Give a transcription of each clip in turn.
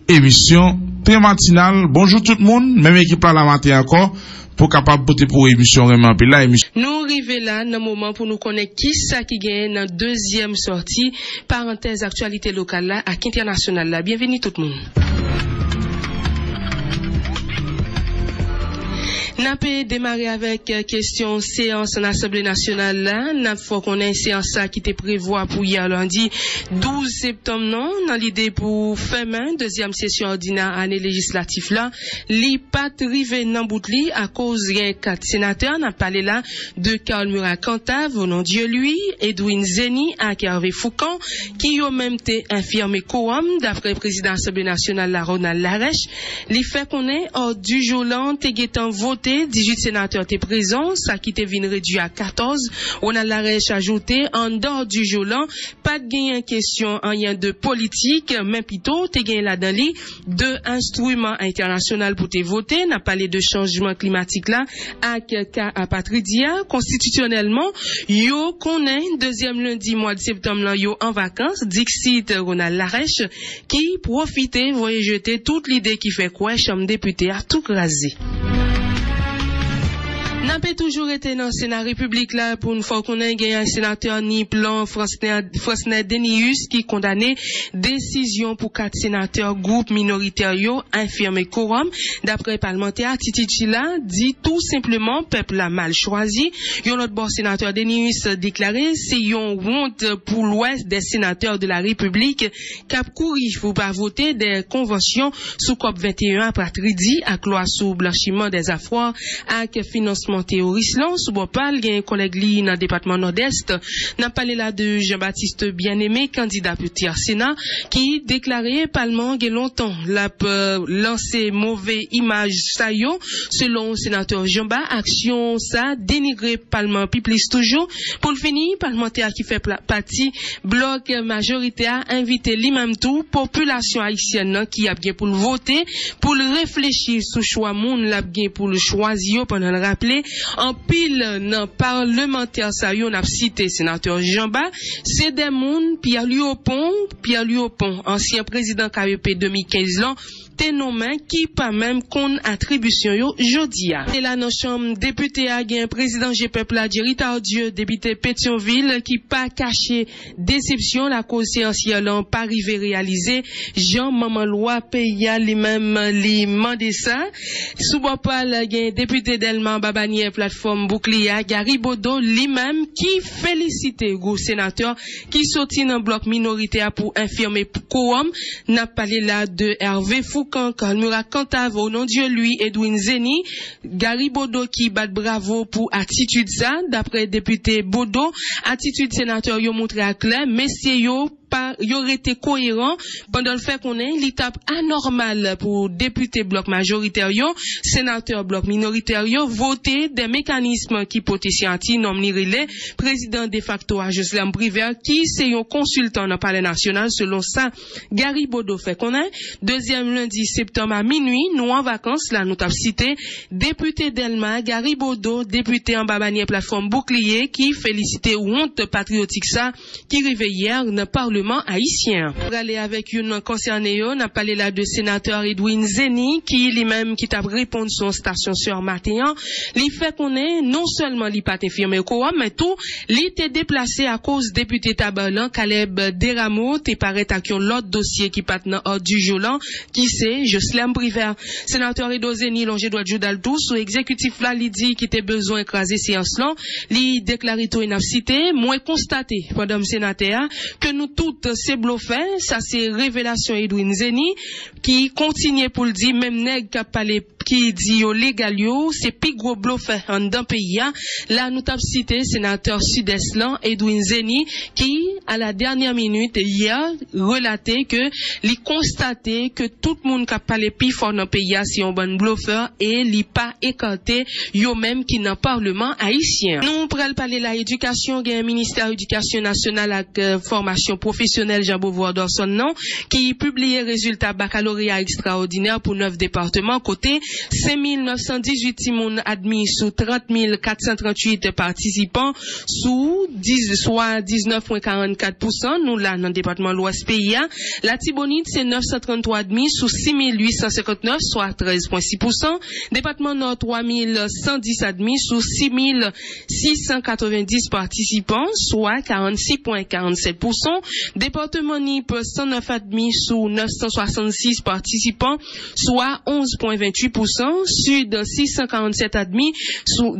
émission très matinale. Bonjour tout le monde, même équipe là la matin encore pour capable voter pour émission vraiment puis là émission. Nous arrivons là dans moment pour nous connaître qui ça qui gagne dans deuxième sortie parenthèse actualité locale là à international là. Bienvenue tout le monde. N'a pas démarré avec question séance en Assemblée nationale là. N'a faut qu'on ait une séance ça qui était prévue pour hier lundi 12 septembre non. Dans l'idée pour faire main deuxième session ordinaire année législative là. Li pas rivé dans boutli à cause rien quatre sénateurs. N'a parlé là de Karl Murat-Cantave au nom Dieu lui, Edwin Zeni à Hervé Foucan qui ont même été infirmé quorum d'après président Assemblée nationale la Ronald Larèche. Li fait qu'on est hors du jour là t'es voté 18 sénateurs étaient présents, ça qui était venu réduit à 14. On a l'arrêt ajouté en dehors du jour là, pas de gain en question en rien de politique, mais plutôt t'es gain là-dedans de instruments internationaux pour te voter, n'a parlé de changement climatique là, à cas à Patridia, constitutionnellement, yo connaît deuxième lundi mois de septembre là, yo en vacances, Dixit Ronald Larèche, qui profitait, voyez jeter toute l'idée qui fait quoi, chambre député à tout craser. N'a pas toujours été dans le Sénat République là pour une fois qu'on a gagné un sénateur ni plan Frosner Denius qui condamné décision pour 4 sénateurs groupe minoritaire yo infirmé quorum d'après parlementaire Titi là dit tout simplement peuple a mal choisi. Yon autre bon sénateur Denius déclaré c'est yon honte pour l'ouest des sénateurs de la République cap couri pour pas voter des conventions sous COP 21 après tridi à loi sous blanchiment des affaires avec financement terroriste là sous bopal gain collègue li dans département nord-est n'a parlé là de Jean-Baptiste Bien-Aimé candidat pour tiers Sénat qui déclarait parlement gain longtemps la lancer mauvais image ça yo selon sénateur Jean-Ba action ça dénigrer parlement plus toujours pour le finir parlementaire qui fait partie bloc majoritaire invité lui-même tout population haïtienne qui a bien pour le voter pour le réfléchir sous choix moun l'a bien pour le choisir pendant le rappeler en pile dans parlementaire ça yon a cité sénateur Jean-Ba c'est des moun Pierre Liopon ancien président KEP 2015 là té nommé qui pas même qu'on attribution yo jodia et là dans chambre député a gain président GPEP la Rita Dieu député Pétionville qui pas caché déception la cause séantielle en pas arrivé réaliser Jean Maman loi pays lui-même li mandé ça sous bopal gain député Delma Babanier plateforme bouclier Gary Bodo lui-même qui félicité gros sénateur qui sorti dans bloc minoritaire pour infirmer quorum n'a parlé là de Hervé Foucan Karl Murat-Cantave au nom Dieu lui Edwin Zeni Gary Bodo qui bat bravo pour attitude ça d'après député Bodo attitude sénateur yo montré à clair messieurs yo aurait été cohérent pendant le fait qu'on ait l'étape anormale pour député bloc majoritaire yo, sénateur bloc minoritaire yo, voter des mécanismes qui potentiellement nominer président de facto à Jocelyn Briver qui c'est un consultant dans le palais national selon ça Gary Bodo fait qu'on ait deuxième lundi septembre à minuit nous en vacances là nous t'a cité député Delma Gary Bodo député en Babanier plateforme bouclier qui félicité honte patriotique ça qui arrivait hier dans le parlement haïtien. Pour aller avec une concernée, on a parlé là de sénateur Edwin Zeni qui lui-même qui t'a répondu son station sur matin. Il fait qu'on est non seulement li pas infirmé quorum mais tout li était déplacé à cause député Tabalan Caleb Deramo t'es paraît à l'autre dossier qui pat dans ordre du jour là qui c'est Jocelyn Briver. Sénateur Edwin Zeni longé droit Judal tout sous exécutif là li dit qu'il était besoin écraser séance là li déclaré tout inapcité moins constaté pendant sénateur que nous toutes c'est bluffé, ça c'est révélation Edwin Zeni qui continue pour le dire même nèg qui a parlé qui dit au légal yo c'est plus gros bluffé en dans pays là nous t'a cité sénateur sud-est là Edwin Zeni qui à la dernière minute hier relaté que il constaté que tout le monde qui a parlé plus fort dans pays c'est un bon bluffeur et il pas écarté yo même qui dans parlement haïtien. Nous pourrons parler la éducation, il y a un ministère éducation nationale avec formation professionnelle Jean Beauvoir Dorson non qui publie résultat baccalauréat extraordinaire pour 9 départements côté 5918 timoun admis sous 30 438 participants sous soit 19,44%. Nous là dans le département l'Ouest pays. La Tibonite c'est 933 admis sous 6859 soit 13,6%. Département Nord 3110 admis sous 6690 participants soit 46,47%. Département NIP 109 admis sous 966 participants soit 11,28%. Sud 647 admis sous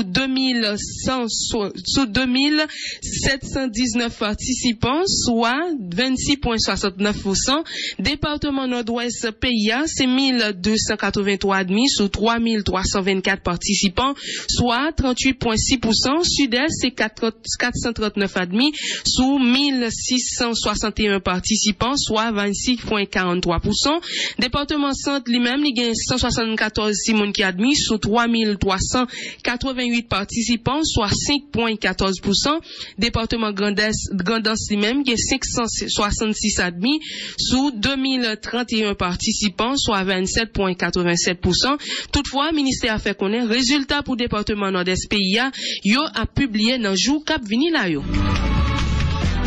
2719 participants soit 26,69%. Département Nord-Ouest PIA c'est 1283 admis sous 3324 participants soit 38,6%. Sud-Est c'est 439 admis sous 1661 participants soit 26,43%. Département Centre lui-même il y a 174 simon qui admis sous 3388 participants soit 5,14%. Département Grandance lui-même il y a 566 admis sous 2031 participants soit 27,87%. Toutefois ministère a fait connaître résultat pour département Nord-Est PIA yo a publié dans jour cap vini là yo.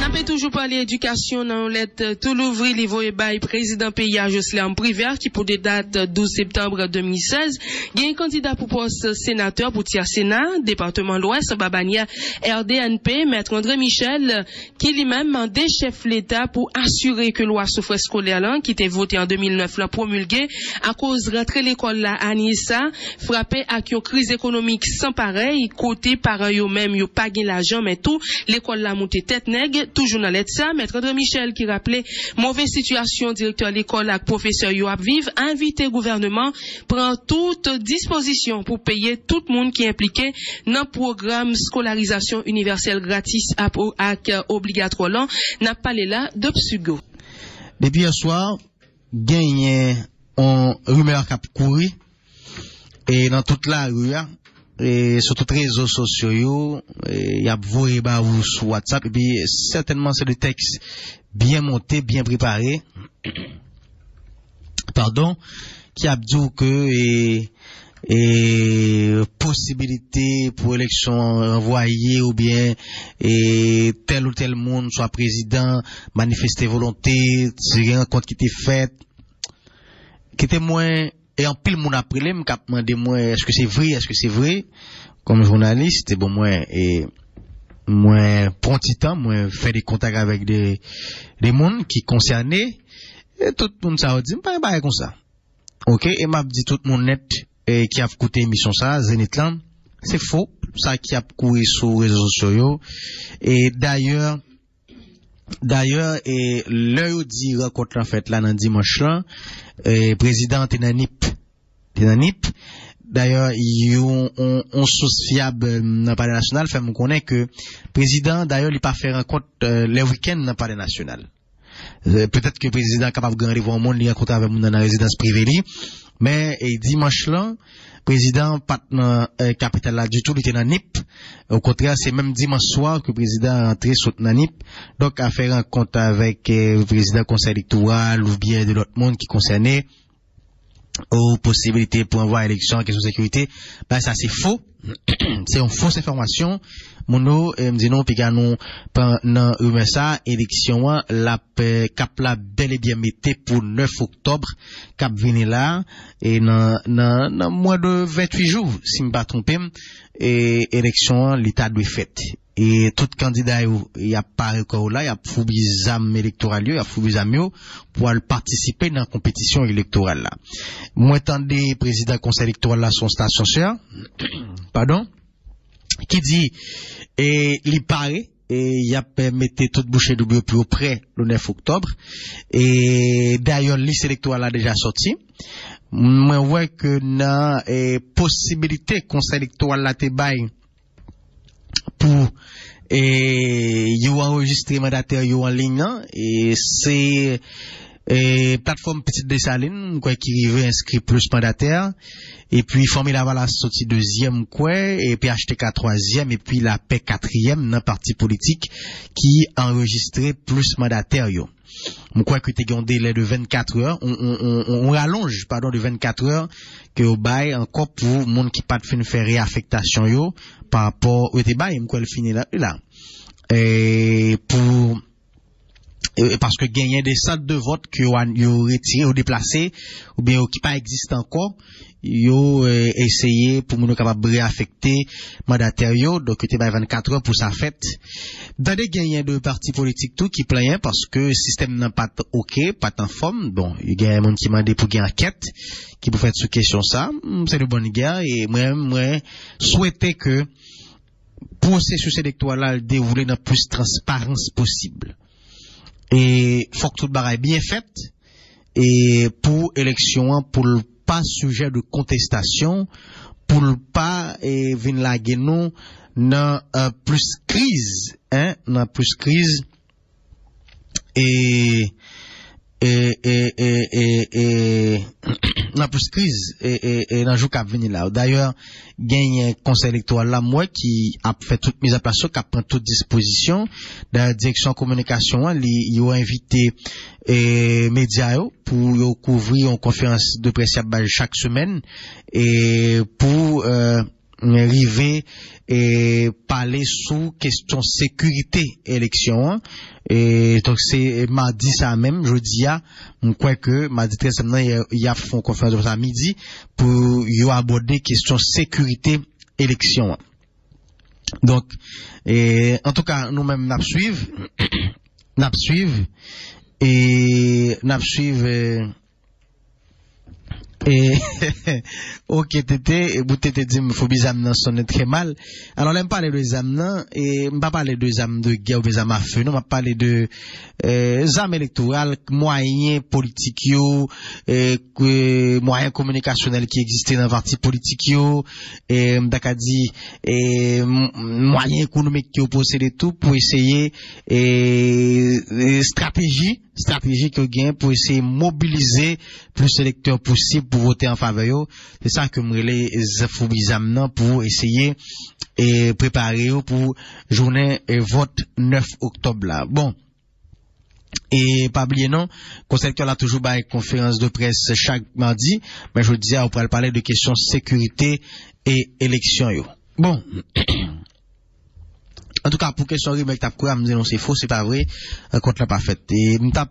On peut toujours parler éducation dans lettre tout l'ouvri livre et bail président PIA Jocelyn Privert qui pour des dates 12 septembre 2016 il y a un candidat pour poste sénateur pour tiers Sénat département l'Ouest Babania RDNP maître André Michel qui lui-même mandé chef l'État pour assurer que loi souffre scolaire là qui était votée en 2009 là promulguée à cause rentrer l'école là à Nissa frappé avec une crise économique sans pareil côté parents yo même yo pas gain l'argent mais tout l'école là monté tête nègre toujours dans l'aide ça, maître André Michel qui rappelait mauvaise situation directeur l'école avec professeur yo ap vive, invité gouvernement prend toute disposition pour payer tout le monde qui est impliqué dans programme scolarisation universelle gratis avec obligatoire là, n'a pas là de psugo. Depuis hier soir, gagné on rumeur cap courir et dans toute la rue et sur tous les réseaux sociaux, il y a voué ou sur WhatsApp, et puis certainement c'est des textes bien montés, bien préparés, qui a dit que possibilité pour élection envoyée ou bien tel ou tel monde soit président, manifester volonté, tirer un compte qui était fait, qui était moins. Et en pile, mon après les m'a demandé moi, est-ce que c'est vrai, comme journaliste, et bon, moi prends petit temps, moi, faire des contacts avec des mondes qui concernés, et tout le monde ça dit, pas comme ça. Ok, et m'a dit tout le monde net, et qui a écouté l'émission ça, Zénith Land, c'est faux, ça qui a couru sur les réseaux sociaux, et d'ailleurs, et l'heure dit rencontre en fait là dans dimanche là, président Tenanip. D'ailleurs, on source fiable dans le palais national fait me connaître que président d'ailleurs il pas fait rencontre les week-ends dans le palais national. Peut-être que président capable de voir monde il rencontre avec monde dans la résidence privée mais dimanche là président pas dans capitale là du tout, il était dans NIP. Au contraire, c'est même dimanche soir que le président est entré sur NIP. Donc, à faire rencontre avec le président conseil électoral ou bien de l'autre monde qui concernait aux possibilités pour avoir élection, question de sécurité. Ben, ça, c'est faux. C'est une fausse information. Mono, me dit non, puis nous, pendant ça, élection, la cap la bel et bien mettée pour 9 octobre, cap venir là, et dans moins de 28 jours, si me pas trompé, et élection, l'état doit fait. Et tout candidat, il y a pas encore là, il y a foubi zam électoral, il y a foubi zam pour participer dans la compétition électorale là. Moi, attendez, président conseil électoral là, son station sœur, qui dit, et il paraît, et il a permis toute bouchée double plus auprès le 9 octobre, et d'ailleurs, liste électorale a déjà sorti. Moi, vois que dans possibilité conseil électoral là te bail pour yo enregistrer mandataire yo en ligne et c'est plateforme Petite Dessalines quoi qui rive inscrit plus mandataire et puis Formule Avala sorti deuxième quoi et PHTK troisième et puis la paix quatrième dans parti politique qui enregistrait plus mandataire yo. Je crois que tu as un délai de 24 heures. On rallonge, pardon, de 24 heures que au bail encore pour monde qui pas de fin faire réaffectation yo par rapport au débat. Je crois le finir là. Et pour parce que gagner des salles de vote que yo retiré ou déplacé ou bien qui pas existe encore, yo essayé pour nous capable réaffecter mandataire yo, donc tu ba 24 heures pour sa fête. Dans des gagnants de partis politiques tout qui plaignent parce que le système n'a pas OK, pas en forme. Bon, il y a un monde qui m'a demandé pour gagner enquête qui pour faire sur question ça, c'est de bonne guerre et moi souhaiter que processus électoral là déroulé dans plus transparence possible. Et faut que tout le bagaille bien fait et pour élection pour pas sujet de contestation pour pas venir laguer nous dans plus crise dans plus crise et dans plus crise et dans jour qui venir là. D'ailleurs, gagne conseil électoral là moi qui a fait toute mise en place qui a pris toute disposition dans la direction communication il a invité médias pour couvrir une conférence de presse chaque semaine et pour arriver et parler sous question sécurité élection et donc c'est mardi ça même jeudi on croit que mardi 13 septembre il y a une conférence de presse à midi pour y aborder question sécurité élection. Donc en tout cas nous même n'a suivre et ok tété vous tété dit faut bizam nan sonne très mal. Alors l'aime parler de zam nan et m'pa parler de zam de guerre ou des armes à feu, non m'a parler de armes électorales, moyens politiques yo moyens communicationnels qui existaient dans parti politique yo et m'daka dit moyens économiques qui possédé tout pour essayer stratégie que gain pour essayer mobiliser plus d'électeurs possible pour voter en faveur yo. C'est ça que me relais Zafobizam nan pour essayer et préparer pour journée et vote 9 octobre là. Bon. Et pas oublier non, conseil électoral a toujours une conférence de presse chaque mardi, mais je disais on pourrait parler de questions sécurité et élection yo. Bon. En tout cas, pour question remède t'a quoi me dire non c'est faux, c'est pas vrai, compte l'a pas fait. Et m't'a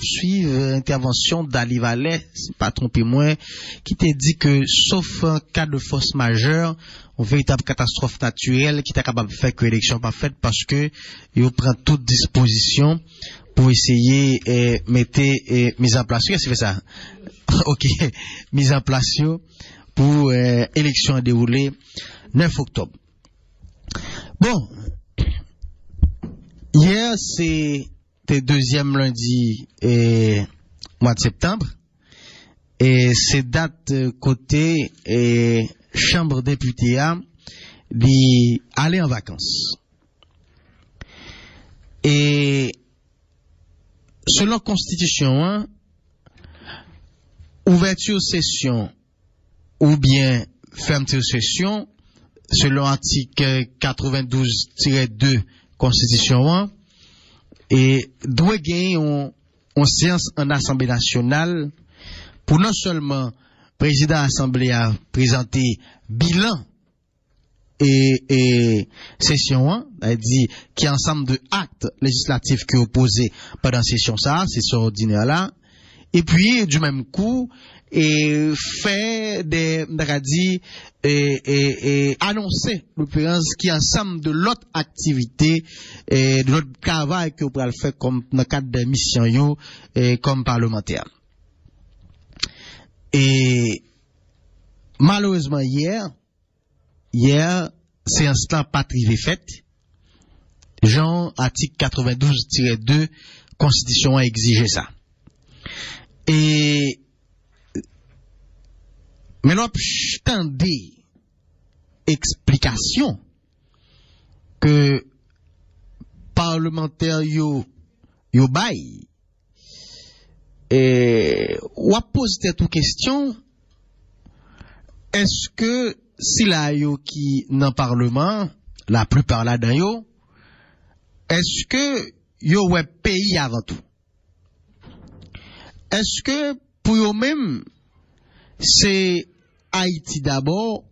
suivre intervention d'Ali Valais, c'est pas trompé moi, qui t'a dit que sauf en cas de force majeure, une véritable catastrophe naturelle qui t'a capable de faire que l'élection pas faite parce que il prend toute disposition pour essayer mettre mise en place. Qu'est-ce que c'est ça? OK, mise en place pour élection déroulée 9 octobre. Bon, hier c'était deuxième lundi mois de septembre et c'est date côté chambre députée d'y aller en vacances. Et selon constitution, ouverture session ou bien fermeture session selon article 92-2 Constitution et doit gagner une séance en Assemblée nationale pour non seulement président Assemblée a présenté bilan et session a dit qui ensemble de actes législatifs qui opposés pendant session ça c'est ce ordinaire là et puis du même coup et fait des annoncer l'occurrence qui ensemble de l'autre activité et de l'autre travail que vous pourrez le faire comme dans le cadre de mission yo comme parlementaire. Et malheureusement hier séance là pas privé faite. Jean article 92-2 Constitution a exigé ça. Et mais l'obstandé explication que parlementaire yo bail et ou a posé toute question est-ce que si la yo qui dans parlement la plupart là dedans yo est-ce que yo ouais pays avant tout est-ce que pour eux-mêmes, c'est Haïti d'abord?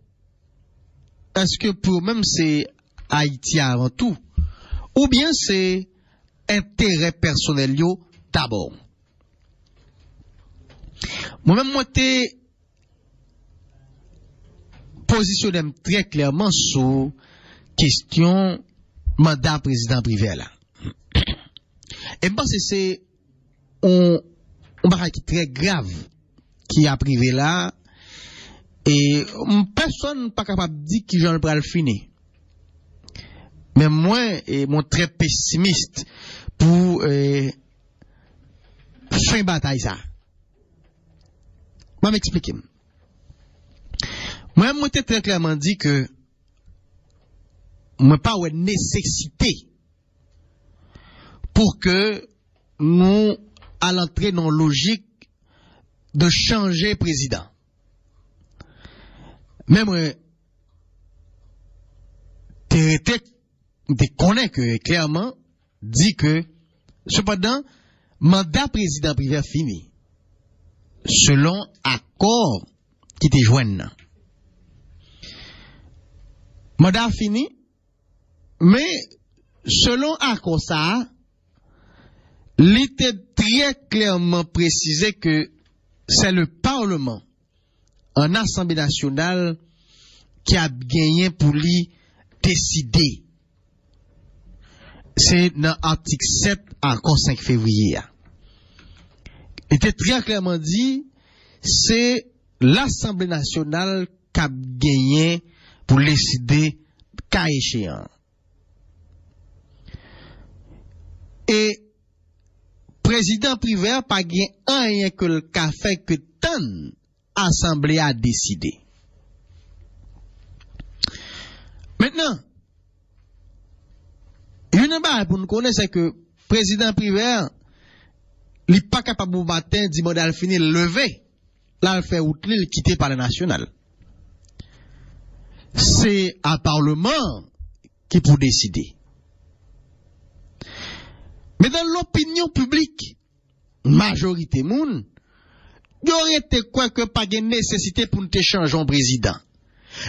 Est-ce que pour eux-mêmes, c'est Haïti avant tout? Ou bien c'est intérêt personnel yo d'abord? Moi-même, moi, t'ai positionné très clairement sur question mandat président privé là. Et je pense que c'est un bagage très grave qui a privé là. Et personne n'est pas capable de dire qui j'en pral fini. Mais moi, moi très pessimiste pour fin bataille ça. Moi m'expliquer. Moi t'ai très clairement dit que moi pas une nécessité pour que nous allons entrer dans la logique de changer président. Même tu connais que clairement dit que cependant mandat président privé fini selon accord qui te joignent. Mandat fini mais selon accord ça il était très clairement précisé que c'est le Parlement en Assemblée nationale qui a gagné pour lui décider. C'est dans l'article 7 accord 5 février. Il était très clairement dit, c'est l'Assemblée nationale qui a gagné pour décider cas échéant. Et président privé pas gagné rien que le café que tant assemblée a décidé. Maintenant, une chose pour nous connaître, c'est que président privé, il n'est pas capable de matin, dit modèle fini, lever, là, il fait outre, il quitter par le national. C'est un Parlement qui peut décider. Mais dans l'opinion publique, majorité moun, il y aurait été quoi que pas de nécessité pour nous changer un président.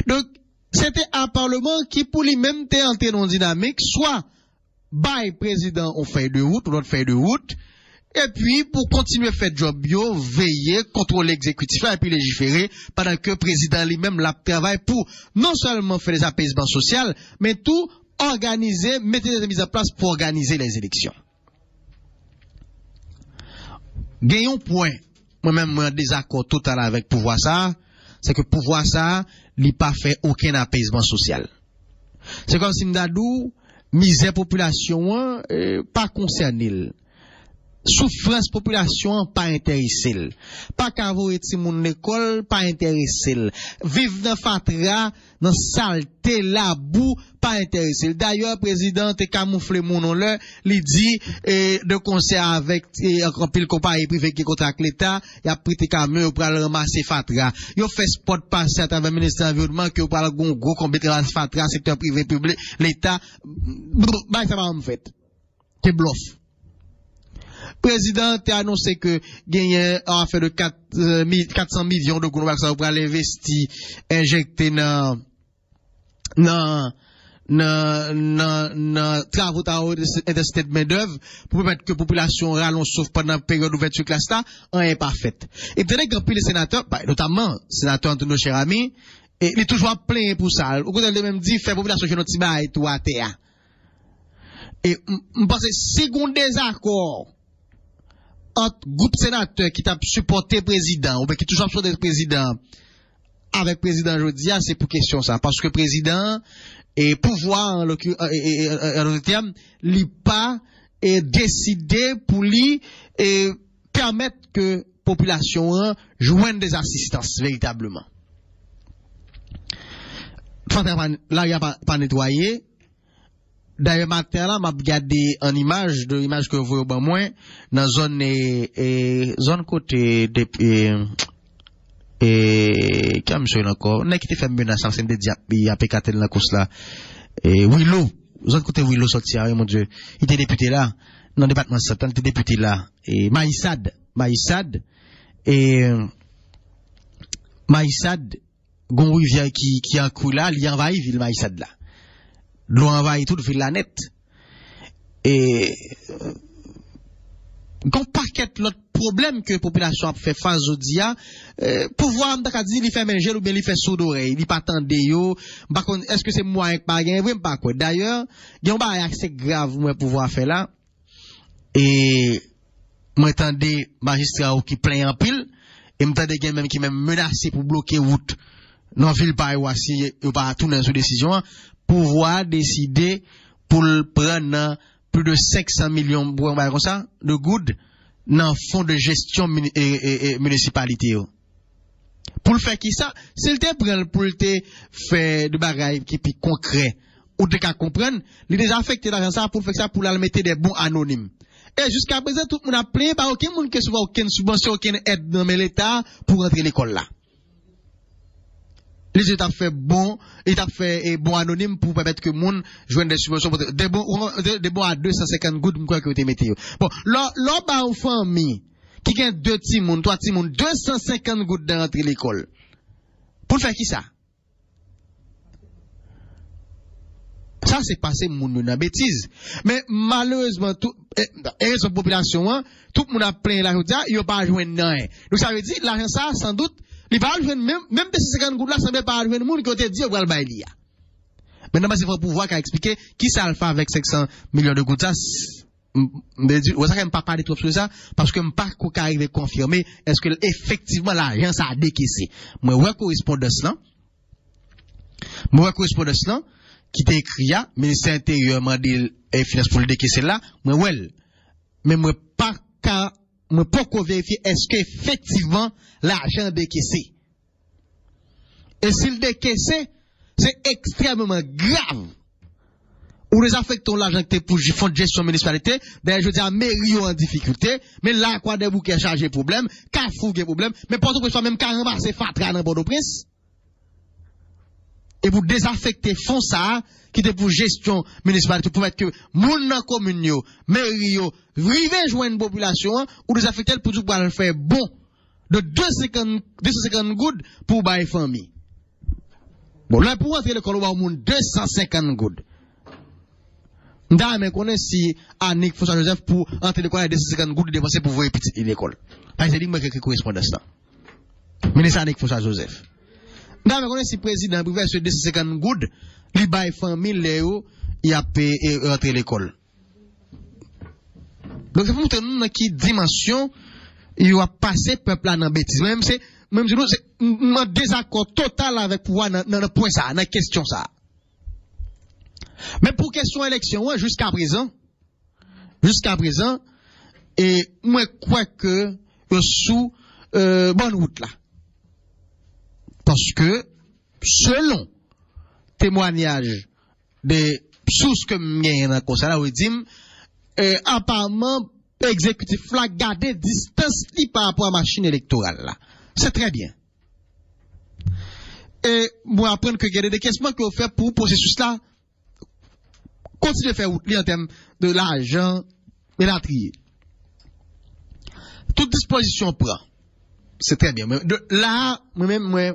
Donc, c'était un Parlement qui, pour lui-même, était entré dans une dynamique, soit, bail président on fait de route, l'autre fait de route, et puis, pour continuer à faire job bio, veiller, contrôler l'exécutif, et puis légiférer, pendant que le président lui-même l'a travaillé pour non seulement faire des apaisements sociaux, mais tout organiser, mettre des mises en place pour organiser les élections. Gagnons point. Moi-même, moi, désaccord total avec pouvoir ça, c'est que pouvoir ça, il n'a pas fait aucun apaisement social. C'est comme si m'dadou, misère population, pas concerné. Souffrance population, pas intéressé. Pas qu'avoir ti moun l'école, pas intéressé. Vivre dans fatra, dans saleté, la boue, pas intéressé. D'ailleurs, président te camouflé mon nom là, il dit, de concert avec, encore pile compagnie privée qui contracte l'État, il a pris tes camions pour aller ramasser fatra. Il a fait spot passer à travers le ministère de l'Environnement, qui a parlé de gros combien de fatra, secteur privé public, l'État, bah, ça va en fait. C'est bluff. Président a annoncé que gagné en affaire de 400 millions de gouvernement ça va investir injecter dans travaux d'intensité de main-d'œuvre pour permettre que la population rallonge sauf pendant la période d'ouverture classe là, rien n'est pas fait. Et peut-être que les sénateurs, notamment le sénateur Antonio cher ami, il est toujours plein pour ça. Au contraire, il même dit, fait population chez notre Tiba et tout à terre. Et, je pense que second désaccord, entre groupe sénateur qui t'a supporté président, ou bien qui toujours supporté président, avec président Jodia, c'est pour question ça. Parce que président, et pouvoir, en terme, lui pas, et décider pour lui, et permettre que population, joigne des assistances, véritablement. Là, il n'y a pas nettoyé. D'ailleurs, matin là, m'a regardé une image que vous voyez au moins, dans zone côté comme monsieur encore, on a qui te fait menace, ça me dit, il y a pécaté dans la course là, Willow, zone côté Willow sorti, mon Dieu, il était député là, dans le département central, était député là, et Maïsad, et Maïsad, gon rivière qui en coule là, il envahit ville Maïsad là. L'eau envahit toute ville la net. Et gon paquet l'autre problème que la population a fait face au dia, pouvoir m'ta dit il fait manger ou bien il fait sourd d'oreille, il pas tande yo, est-ce que c'est moi qui pas gain, oui pas quoi. D'ailleurs, il y a un bagage assez grave moi pouvoir faire là. Et moi entendez magistrat qui plaint en pile et m'entendez gen même qui même menacé pour bloquer route dans ville par si ou pas tourner sur décision pouvoir décider pour prendre plus de 500 millions comme ça de good dans fonds de gestion municipalité. Pour le faire qui ça, c'est le temps pour le faire de bagaille qui est concret ou de qu'à comprendre, il déjà affecté l'argent ça pour faire ça pour la mettre des bons anonymes. Et jusqu'à présent tout le monde a plaint par aucun monde qui reçoit aucune subvention, aucune aide dans l'État pour rentrer l'école là. Les États fait bon, État fait bon anonyme pour permettre que monde joigne des subventions des bons à 250 gouttes quoi que vous mettez. Bon, là ba une famille qui gagne 2 petits monde, 3 petits monde 250 gouttes dans rentrer l'école. Pour faire qui ça? Ça c'est passé moun dans bêtise. Mais malheureusement tout raison population tout le monde a plein l'argent, il pas joindre rien. Donc ça veut dire l'argent ça sans doute il va joindre même de 50 gouttes là ça ne pas joindre monde qui ont dit on va le bailler. Maintenant c'est pour pouvoir expliquer qui ça le fait avec 500 millions de gouttes ça on ça pas parler trop sur ça parce que pas qu'on arrive confirmer est-ce que effectivement l'argent ça a décaissé. Moi correspondance là qui t'a écrit là, ministère intérieur m'a dit et finance pour le décaisser là, mais moi pas vérifier est-ce que effectivement l'argent décaissé. Et s'il décaissé, c'est extrêmement grave. Ou les affectons l'argent que pour fonds de gestion municipalité, d'ailleurs je dis à mairie en difficulté, mais là quoi des bouquets chargé problème, Carrefour problème, mais Port-au-Prince même carrément c'est fatra dans Port-au-Prince. Et pour désaffecter fonds ça, qui était pour gestion municipale, pour mettre que moun nan commune yo, mairie yo, rive joindre population, ou désaffecter pour tout pouvoir faire bon, de 250 gouttes pour bailler famille. Bon, là, pour entrer l'école, on va au monde 250 gouttes. M'da, mais connaît si Annick François Joseph pour entrer l'école, 250 gouttes dépenser pour voir petite l'école. Parce que c'est lui qui correspondance là. Ministre Annick François Joseph. M'da, mais connaît si président privé sur 250 gouttes, li baille famille, Léo, il a payé rentrer l'école. Donc, c'est pour montrer dans qui dimension, il va passer peuple là dans bêtise. Même c'est un désaccord total avec pouvoir dans le point ça, dans la question ça. Mais pour question élection, jusqu'à présent, et moi crois que sous bonne route là. Parce que selon témoignage des sources que m'gagne dans conseil là, on dit apparemment exécutif là garder distance par rapport à la machine électorale là. C'est très bien. Et moi apprendre que il y a des questions que vous faites pour processus là continuer de faire en termes de l'argent et la trier. Toute disposition prend. C'est très bien. Mais là, moi-même,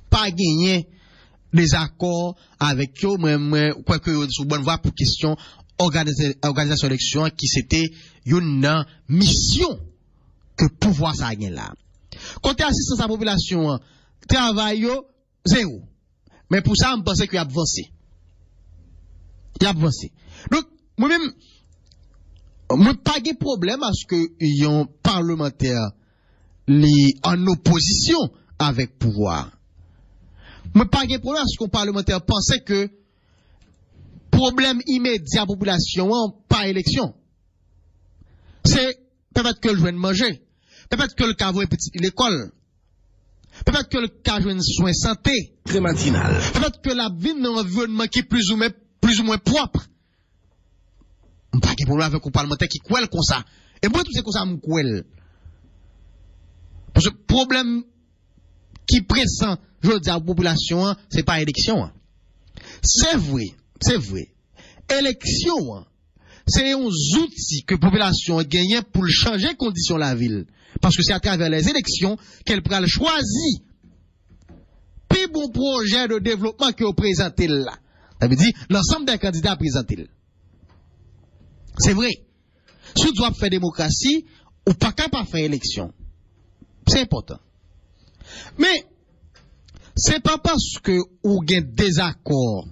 pas gagné des accords avec eux, moi, quoi que sur bonne voie pour question organisation d'élection qui c'était une mission que pouvoir ça gagne là. Côté assistance à la population, travail zéro. Mais pour ça, je pense qu'il y a avancé. Donc, moi-même, moi, pas de problème à ce que y a un parlementaire en opposition avec pouvoir. Moi, pas de problème à ce qu'un parlementaire pensait que problème immédiat à la population, pas élection. C'est peut-être que le joint de manger, peut-être que le cas voit l'école, peut-être que le cas joint soins santé, prématinal, peut-être que la vie dans l'environnement qui est plus ou moins propre. Pas de problème avec un parlementaire qui couelle comme ça. Et moi, tout c'est comme ça, me couelle. Parce que le problème qui pressent, je dis à la population, c'est pas élection. C'est vrai. Élection, c'est un outil que la population a gagné pour changer conditions de la ville. Parce que c'est à travers les élections qu'elle pourra choisir plus bon projet de développement que vous présentez là. Ça veut dire, l'ensemble des candidats présentés. C'est vrai. Si vous doit faire démocratie, ou pas capable de faire élection. C'est important. Mais, c'est pas parce que vous avez désaccord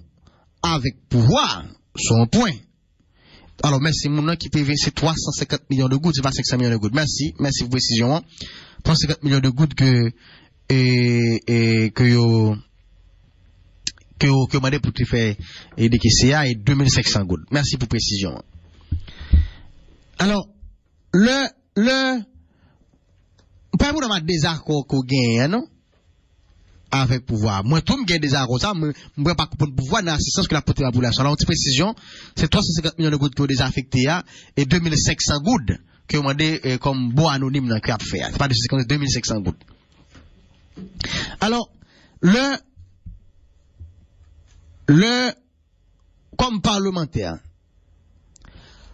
avec pouvoir, sur un point. Alors, merci, mon nom qui peut verser 350 millions de gouttes, c'est pas 500 millions de gouttes. Merci pour précision. 350 millions de gouttes que demandé pour te faire des KCA et 2500 gouttes. Merci pour précision. Alors, pas pour un désaccord qu'on gagne, non? Avec pouvoir. Moi, tout me gagne des accords, ça, moi, pas pour le pouvoir, dans l'assistance que la portée la population. Alors, une petite précision, c'est 350 millions de gouttes qui ont désaffecté, et 2500 gouttes qui ont demandé, comme bon anonyme dans le cap fait. C'est pas de 2500 gouttes. Alors, comme parlementaire,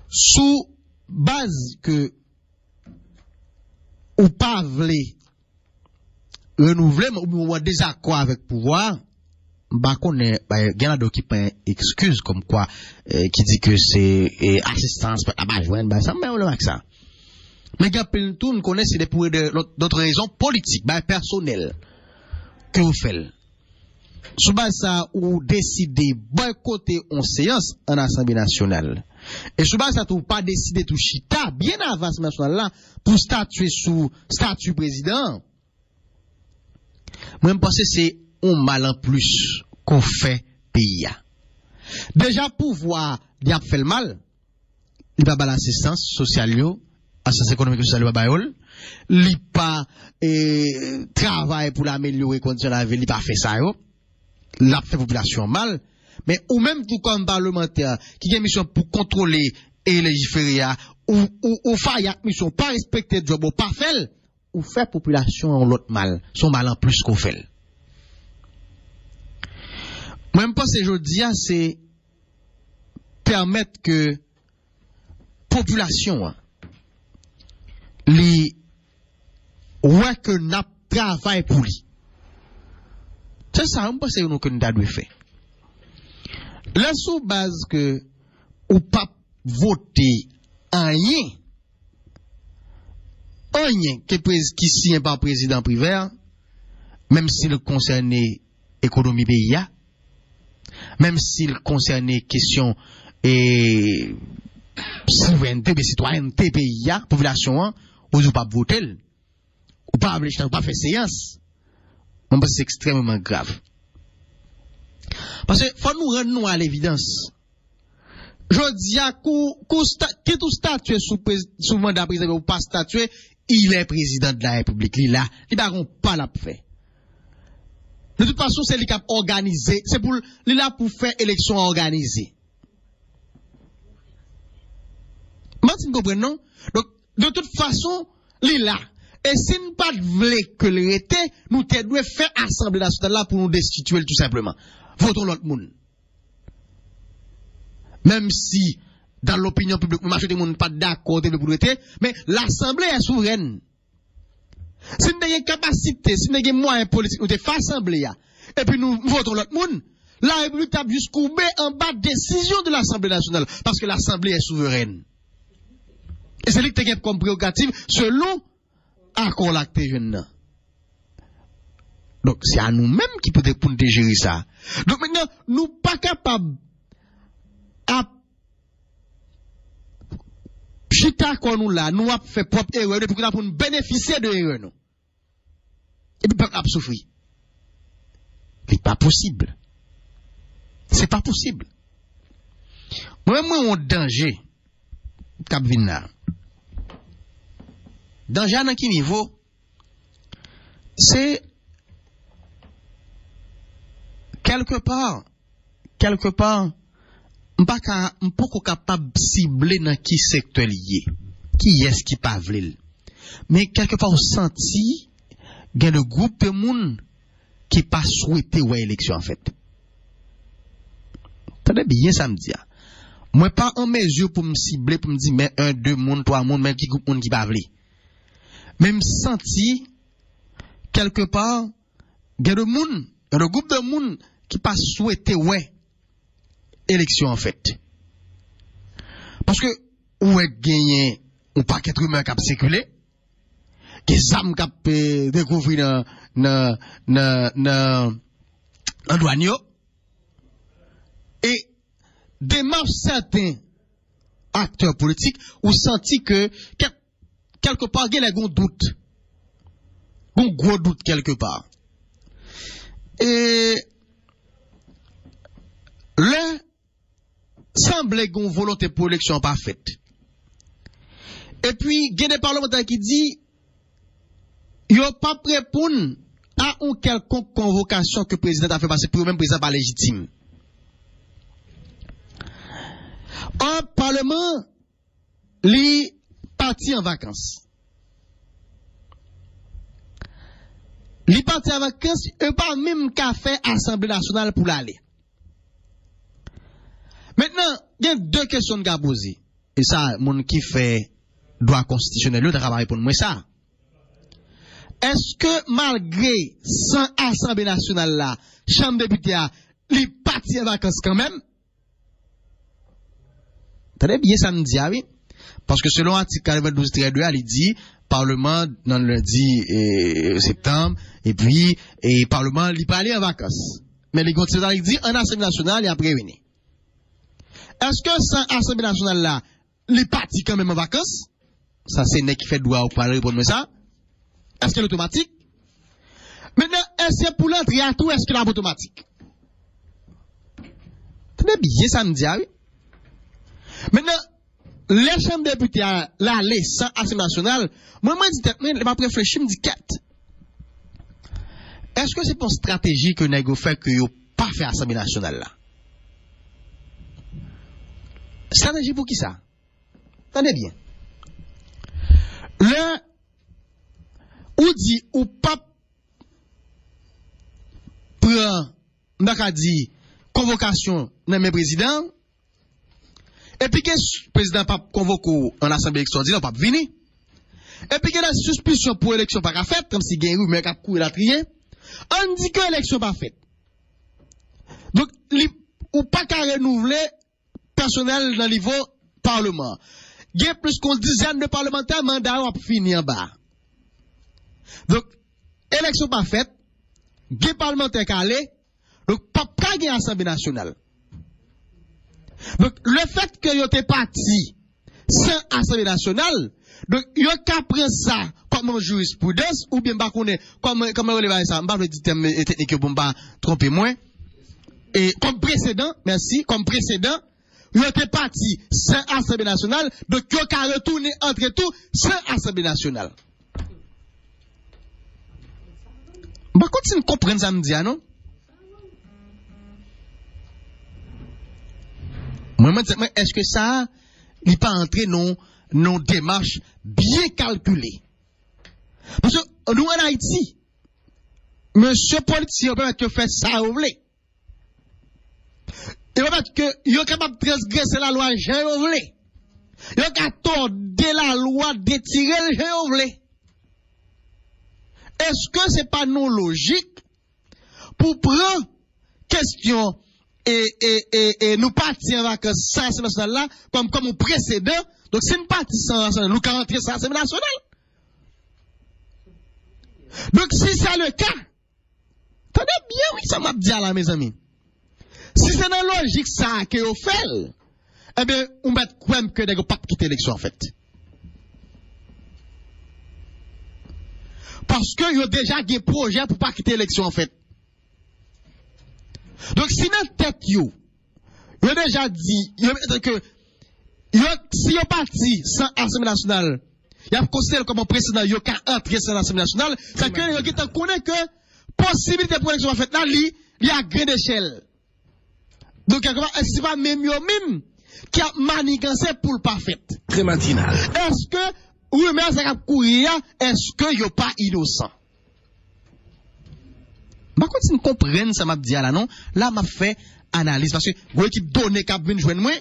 sous base que, ou pas voulez renouveler, ou désaccord avec pouvoir, bah, qu'on est, bien là, qui prend excuse, comme quoi, qui dit que c'est, assistance, ça, mais on le ça. Mais, tout, nous connaissons, c'est pour d'autres raisons politiques, personnelles, que vous faites. Sous base ça, ou décidez boycotter en séance en Assemblée nationale. Et sous base ça, ou pas décider tout chita, bien avant l'Assemblée nationale là, pour statuer sous statut président. Moi, je pense que c'est un mal en plus qu'on fait pays. Déjà, pouvoir, il a fait le mal. Il n'a pas l'assistance sociale, assistance économique sociale, il n'a pas travail pour l'améliorer conditions de la vie, il n'a pas fait ça, l'a fait population mal. Mais ou même tout comme parlementaire, qui a une mission pour contrôler et légiférer, ou faire une mission pas respecter le job, ou pas faire, ou faire population en l'autre mal, son mal en plus qu'on fait. Moi, je pense que je dis, c'est permettre que population, les, ouais, que n'a travail pour lui. C'est ça, je pense que c'est ce que nous devons faire. La sous base que, ou pas voter rien qui signe par président privé, même s'il concerne l'économie pays, même s'il concerne question et souveraineté des citoyenneté pays, population, ou pas voter, ou pas faire séance. C'est extrêmement grave. Parce que faut nous rendre nous à l'évidence. Je dis à qui tout statué sous mandat président ou pas statué, il est président de la République. Il là, il n'a pas la fait. De toute façon, c'est lui qui a organisé. C'est pour lui là pour faire élection organisée. Martin comprend non? Donc, de toute façon, lui là. Et si nous pas voulons que l'été, nous devons faire assemblée nationale là pour nous destituer tout simplement. Votons l'autre monde. Même si, dans l'opinion publique, nous marchons des gens pas d'accord de pour l'été, mais l'assemblée est souveraine. Si nous avons une capacité, si nous avons moyens politiques, nous devons faire assemblée, et puis nous votons l'autre monde, la République tape jusqu'au bout en bas de décision de l'Assemblée nationale, parce que l'Assemblée est souveraine. Et c'est lui qui est comme prérogative, selon accord l'acte jeune. Donc, c'est à nous-mêmes qui peut pour nous gérer ça. Donc, maintenant, nous pas capables à chita qu'on nous là, nous avons fait propre erreur pour nous bénéficier de l'erreur, nous. Et puis, pas souffrir. C'est pas possible. C'est pas possible. Moi, on danger, Cap Vina. Danger à quel niveau? C'est quelque part, on pas capable de cibler dans qui secteur lié. Qui est-ce qui pas vle? Mais quelque part, on senti, il y a le groupe de monde qui pas souhaité ouais élection en fait. T'as bien ça me dit. Moi pas en mesure pour me cibler pour me dire mais 1 2 monde 3 monde même qui groupe monde qui pas vle. Même senti quelque part il y a un groupe de monde qui pas souhaité ouais élection en fait. Parce que ouais gagné un paquet de rumeurs qui a circulé, des âmes qui a découvert dans douane et démarche certains acteurs politiques ont senti que quelque part il y a un doute, un gros doute quelque part. Et là semblait une volonté pour l'élection parfaite. Et puis il y a des parlementaires qui disent ils n'ont pas répondre à une quelconque convocation que le président a fait passer pour eux-mêmes président pas légitime. Un parlement, les partis en vacances. Les partis en vacances, eux pas même qu'à faire Assemblée nationale pour l'aller. Maintenant, il y a 2 questions que je poser. Et ça, mon qui fait droit constitutionnel, le travail pour moi ça. Est-ce que malgré sans Assemblée nationale là, Chambre des députés a les partis en vacances quand même? Très bien, ça me dit, ah oui. Parce que selon l'article 92-2, il dit, Parlement, dans le lundi septembre, et puis, Parlement, il peut aller en vacances. Mais les conseillers, il dit, en Assemblée nationale, il a prévenu. Est-ce que sans Assemblée nationale là, les partis quand même en vacances? Ça, c'est ne qui fait droit au parler pour nous ça. Est-ce qu'elle est automatique? Maintenant, est-ce que pour l'entrée à tout, est-ce qu'elle est automatique? Très bien, ça me dit, ah oui. Maintenant, les chambres des députés à l'aller sans Assemblée nationale, moi, je dis, mais je vais réfléchir, je me dis, est-ce que c'est pour stratégie que nous fait que vous pas fait Assemblée nationale là? Stratégie pour qui ça? Attendez bien. Là, ou dit, ou pas prend, n'a dit, convocation dans mes présidents, et puis que le président pas convoqué en assemblée extraordinaire, pas venir. Et puis que la suspicion pour élection pas faite, comme si il y a une rumeur qui a couru la trier, on dit que l'élection pas faite. Donc, ou pas qu'à renouveler personnel dans le niveau parlement. Il y a plus qu'une dizaine de parlementaires, mandat a fini en bas. Donc, élection pas faite, il y a parlementaires qui allaient, donc pas qu'il y ait Assemblée nationale. Donc, le fait que vous êtes parti sans Assemblée nationale, donc, vous avez pris ça comme une jurisprudence, ou bien, comment relever ça, je ne vais pas dire technique pour ne pas tromper moins. Et comme précédent, merci, comme précédent, vous êtes parti sans Assemblée nationale, donc vous avez retourné entre tout sans Assemblée nationale. Par contre, si vous comprenez ça, me dit, non? Moi, est-ce que ça n'est pas entré dans nos démarches bien calculées? Parce que nous, en Haïti, monsieur politicien, peut mettre que fait ça, vous voulez. Il va mettre que, il est capable de transgresser la loi, j'ai vous voulez. Il est capable de la loi, d'étirer le j'ai vous voulez. Est-ce que c'est pas non logique pour prendre question et nous partir en vacances sans Assemblée nationale là, comme au précédent, donc c'est une partie sans Assemblée nationale, nous 43 sans Assemblée nationale. Donc si c'est le cas, tenez bien, oui, ça m'a dit à la mes amis. Si c'est dans la logique ça que vous faites, eh bien, on va quand même que vous ne pas quitter l'élection en fait. Parce que vous avez déjà des projets pour ne pas quitter l'élection en fait. Donc, si dans tête, vous avez déjà dit, que, si vous parti sans Assemblée nationale, il y a considéré comme un précédent, il y a entré sans l'Assemblée nationale, ça veut dire que vous connaissez que possibilité pour l'élection en fait, là, il y a grande échelle. Donc, est-ce pas même vous-même qui a manigancé pour le parfait? Très matinal. Est-ce que, oui, mais ça a courir, est-ce que vous pas innocent? Par contre, si vous comprenez ça m'a dit là, non, là, m'a fait analyse, parce que, vous équipe donnée qui a venu joindre moi,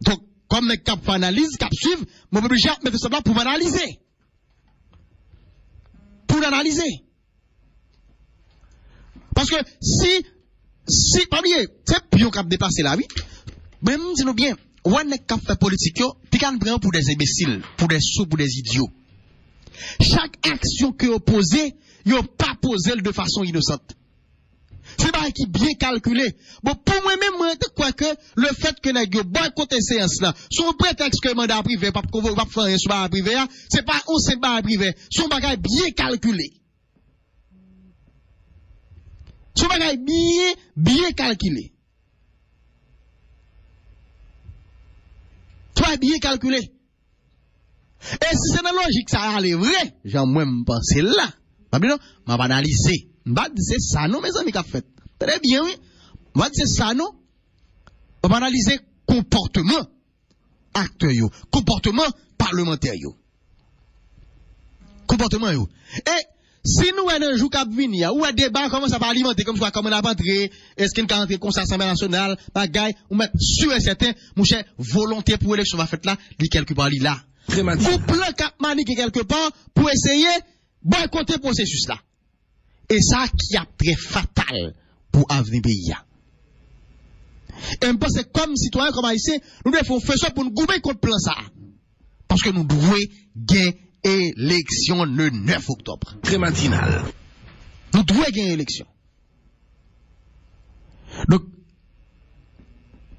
Donc, comme les cap analyse, cap suivre, mon obligé à mettre ça là pour m'analyser. Pour l'analyser. Parce que si, parmi c'est pion cap dépasser la vie, même dis-nous bien, on n'est cap fait politique, puis qu'on prend pour des imbéciles, pour des sots, pour des idiots. Chaque action que vous posez, vous pas posé de façon innocente. C'est pas qui bien calculé. Bon, pour moi-même, moi, je crois que le fait que nous boycotter séance là, son prétexte que mandat privé, pas faire rien sur mandat privé, c'est pas, on sait pas privé, son bagage bien calculé. Son bagage bien calculé. Toi, bien calculé. Et si c'est dans la logique, ça allait vrai, j'en moi me penser là. Non, m'a analyser. M'a dit c'est ça non mes amis qu'a fait. Très bien oui. M'a dit c'est ça non. M'a analyser comportement acteur yo, comportement parlementaire yo. Comportement yo. Et si nous un jour cap venir ou un débat comment ça va alimenter comme quoi comme on a entré, est-ce qu'il va entrer conseil assemblée nationale, bagaille ou mettre sûr et certain mon cher volonté pour élection va faite là, li quelque part li là. Ou plan cap manique quelque part pour essayer boycotter processus là. Et ça qui a très fatal pour l'avenir pays. Et je pense que comme citoyens, comme haïtiens, nous devons faire ça pour nous gouverner contre plan ça. Parce que nous devons gagner élection le 9 octobre. Très matinal. Nous devons gagner élection. Donc,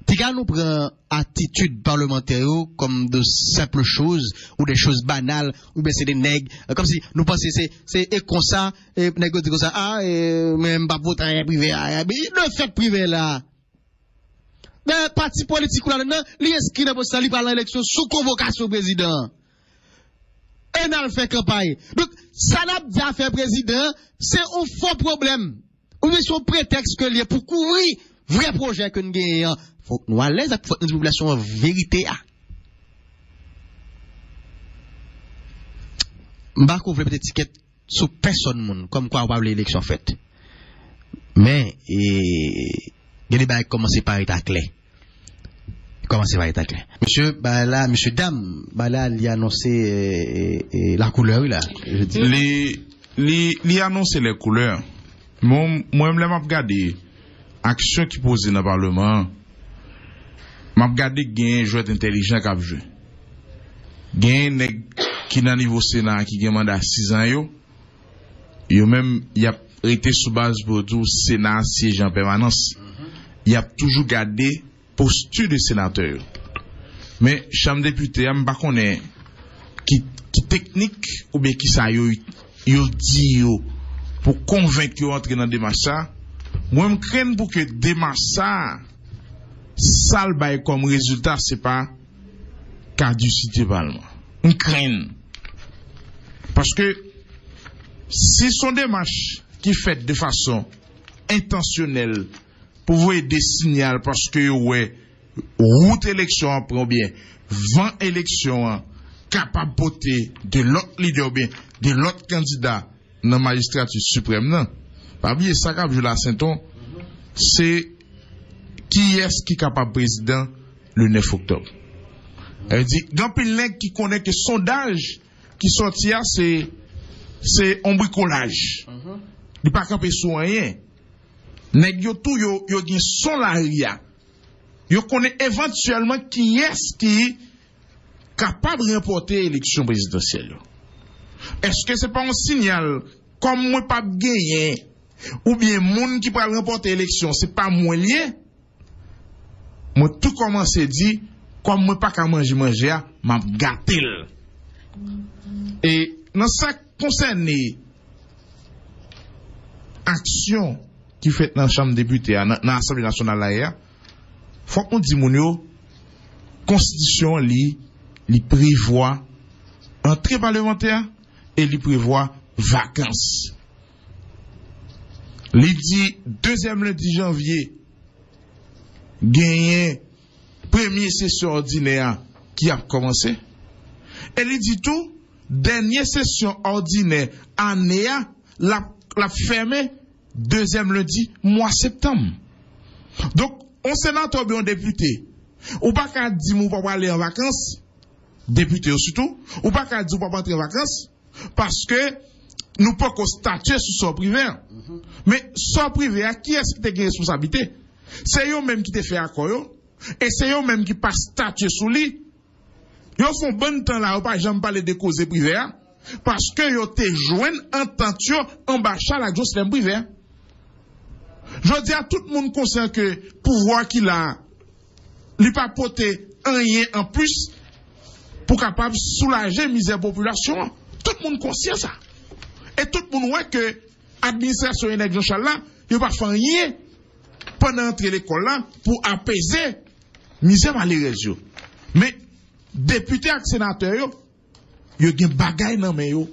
Tiga nous prend attitude parlementaire comme de simples choses ou des choses banales ou bien c'est des nègres comme si nous pensons c'est comme ça et nègres comme ça même pas pour travail privé le fait privé là mais parti politique là dedans li inscrit dans ça li parler l'élection sous convocation président et n'a fait campagne donc ça n'a pas fait président c'est un faux problème ou bien son prétexte que lié pour courir vrai projet que nous gagnons. Faut que nous à l'aise avec notre population en vérité. M'ba qu'on veut peut-être étiquette sur personne monde comme quoi on va l'élection faite. Mais il y a des bails commencer par être clair. Commencer par être clair. Monsieur bah là monsieur dame bah là il a annoncé la couleur là. Je dis il annoncer les couleurs. Moi même m'a regarder action qui posée dans le parlement. M'a regardé gain joueur intelligent qu'a joué. Gain nèg qui dans niveau Sénat qui gagne mandat 6 ans yo même y a été sous base pour tout Sénat siège en permanence. Il a toujours gardé posture de sénateur. Mais chambre député am pas connaît qui technique ou bien qui ça yo dit yo pour convaincre yo entrer dans démarche ça. Moi me crains pour que démarche ça sale bail comme résultat c'est pas caducité parlement. On craint parce que si son démarche qui fait de façon intentionnelle pour voir des signaux parce que ouais route élection prend bien 20 élections capable voter de l'autre leader bien de l'autre candidat dans magistrature suprême non pas oublier ça cap Jola Saint-On c'est qui est-ce qui est capable président le 9 octobre. Elle dit grand pile nèg qui connaît que sondage qui sorti c'est un bricolage. Il pas camper sur rien. Nèg yo tout yo gen son laria. Yo connaît éventuellement qui est-ce qui capable de remporter l'élection présidentielle. Est-ce que c'est pas un signal comme moi pas gagner ou bien monde qui va remporter l'élection c'est pas moi lié? Moi tout commence dit comme moi pas qu'à manger m'a gâté. Et dans ça concerne action qui fait dans la chambre député dans l'Assemblée nationale là faut qu'on dit mon yo constitution li prévoit entrée parlementaire et li prévoit vacances. Li dit deuxième lundi janvier gagné première session ordinaire qui a commencé. Elle dit tout, dernière session ordinaire année la fermé deuxième lundi mois septembre. Donc on sénateur bien député Ou pas qu'à dire ou pas aller en vacances, député surtout, ou pas qu'à dire ou pas entrer en vacances, parce que nous pas qu'on statue sur son privé. Mais son privé, à qui est-ce qui te gagne responsabilité? C'est eux même qui te fait accord, et c'est eux même qui pas statue sous lui. Ils font bon temps là, ou pas jamais parler de causes privées, parce que ils te joignent en tentation en bachat la Jocelyn privé. Je dis à tout le monde conscient que pouvoir qu'il a, il pas porter rien en plus pour capable soulager misère population. Tout le monde conscient ça. Et tout le monde voit que l'administration et Jean-Charles là, il pas fait rien pendant entrer l'école là pour apaiser misère malheureuse. Mais député et sénateur yo gen bagay nan men yo.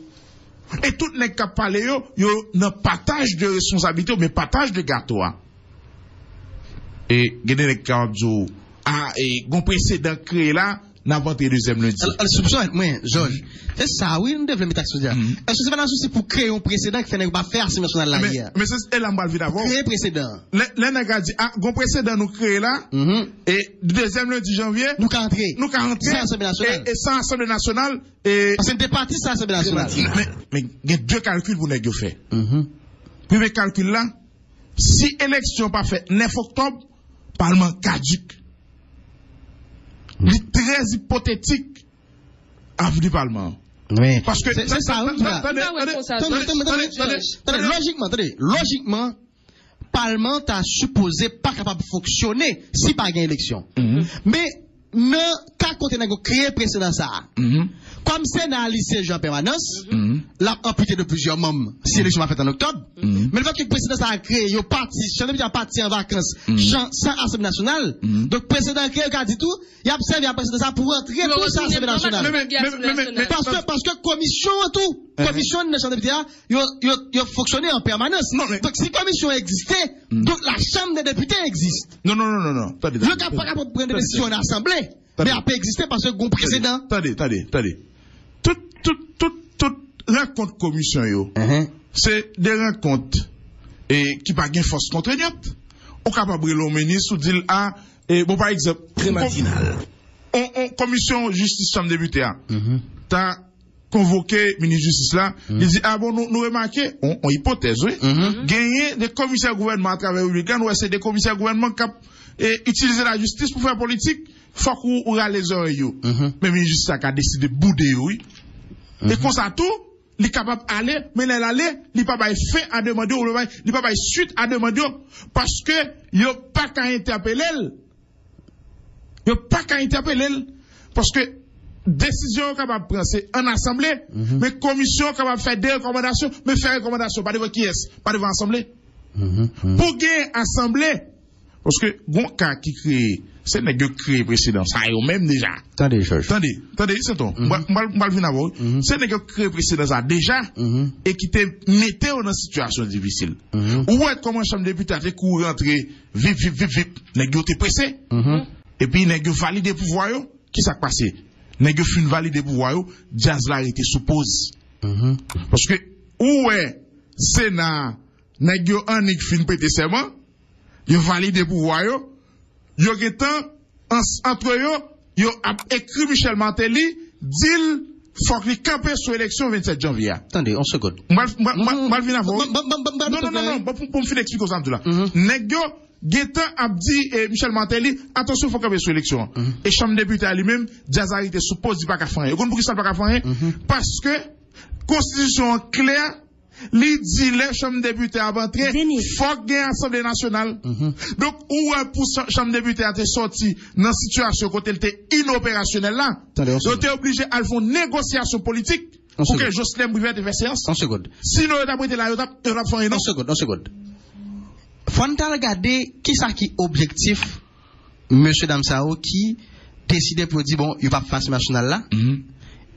Et tout les qui parlent yo nan partage de responsabilité mais partage de gâteau. Et gade les qui et gon précédent créé là n'a pas été deuxième lundi. Alors soupçon moi Georges, c'est ça oui nous devons mettre action dire. Est-ce que c'est pas un souci pour créer un précédent qui fait pas faire Assemblée nationale là hier? Mais c'est elle en va le d'abord. Créer précédent. Les nèg dit gon précédent nous créé là et deuxième lundi janvier nous ka rentrer sans Assemblée nationale et sans Assemblée nationale et parce que c'était parti sans Assemblée nationale. Mais il y a deux calculs pour nèg yo fait. Premier calcul là, si élection pas fait 9 octobre, parlement caduc. C'est très hypothétique avenir du Parlement. Oui. Parce que c'est ça. Logiquement, Parlement a supposé pas capable de fonctionner si pas gagne élection. Mais non, quand on a créé précédent ça, comme c'est dans le lycée en permanence, l'a amputé de plusieurs membres si l'élection va faite en octobre. Mais le fait que le précédent ça a créé, il a parti en vacances sans Assemblée nationale. Donc le précédent créé, il a dit tout, il a observé le précédent ça pour rentrer pour ça Assemblée nationale. Parce que commission tout, commission de la Chambre des députés, il a fonctionné en permanence. Donc si commission existait, donc la Chambre des députés existe. Non. Le cas pas capable de prendre des décisions en assemblée. Mais elle peut exister parce que bon précédent. Attendez. Toute rencontre commission yo, c'est des rencontres qui pas gain force contraignante. On capable le ministre ou dire bon par exemple très matinal. On commission justice chambre député t'as convoqué ministre justice là, il dit bon nous remarquer on hypothèse oui, gagner des commissaires gouvernement à travers le week-end ou c'est des commissaires gouvernement qui utiliser la justice pour faire politique. Faut qu'on regarde les oreilles. Mais le justice a décidé de bouder, oui. Et comme ça, tout, il est capable d'aller, mais l'aller, il n'est pas fait à demander, il n'est pas suite à demander, parce que il n'y a pas qu'à interpeller. Il n'y a pas qu'à interpeller. Parce que décision capable de prendre, c'est en assemblée, mais commission capable de faire des recommandations, mais faire recommandations, pas devant qui est, pas devant assemblée. Pour gagner assemblée, parce que bon cas qui crée, c'est n'est que créer précédent, ça y est même déjà. Attendez, Georges. Attendez, c'est tout. Moi, le venir avant. C'est n'est que créer précédent ça déjà, et qui te mettait dans une situation difficile. Ou est comment chambre député a fait courir rentrer, vip, n'est que te pressé. Et puis n'est que valider pouvoir yo, qui s'est passé? N'est que fin valider pouvoir yo, jazz là était suppose. Parce que, où est, Sénat, n'est que un fin pété serment, yo valide pouvoir yo, yo getan entre yo a écrit Michel Martelly dit faut qu'il campe sur élection 27 janvier. Attendez, on seconde. Mal vinn avant. Non, pour me faire expliquer ça là. Nèg yo getan a dit Michel Martelly attention faut camper sur élection. Et chambre député lui-même Jazarité suppose dit pas qu'à faire. Vous comprenez pourquoi ça pas qu'à faire? Parce que constitution claire li dit les chambres députés à rentrer, faut qu'il y ait Assemblée nationale. Donc, où pour chambre députés à te sorti dans situation côté elle était inopérationnelle là, on était obligé à faire une négociation politique pour que Jocelyn Brivet fasse séance. En seconde. Sinon, on a pris là, on a fait une seconde. Faut regarder qui ça qui objectif, monsieur Damsao, qui décidait pour dire bon, il va faire Assemblée nationale là,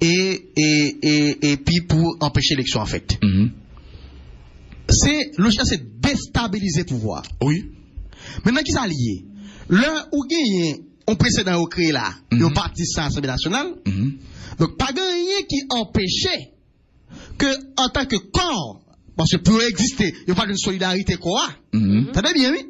et puis pour empêcher l'élection en fait. C'est le chien, c'est déstabiliser le pouvoir. Oui. Maintenant, qui ça lié? Là où gagne, on précédent au créé là, le parti sans Assemblée nationale. Donc, pas gagné qui empêchait que, en tant que corps Parce que pour exister, il n'y a pas de solidarité quoi. T'as bien, oui?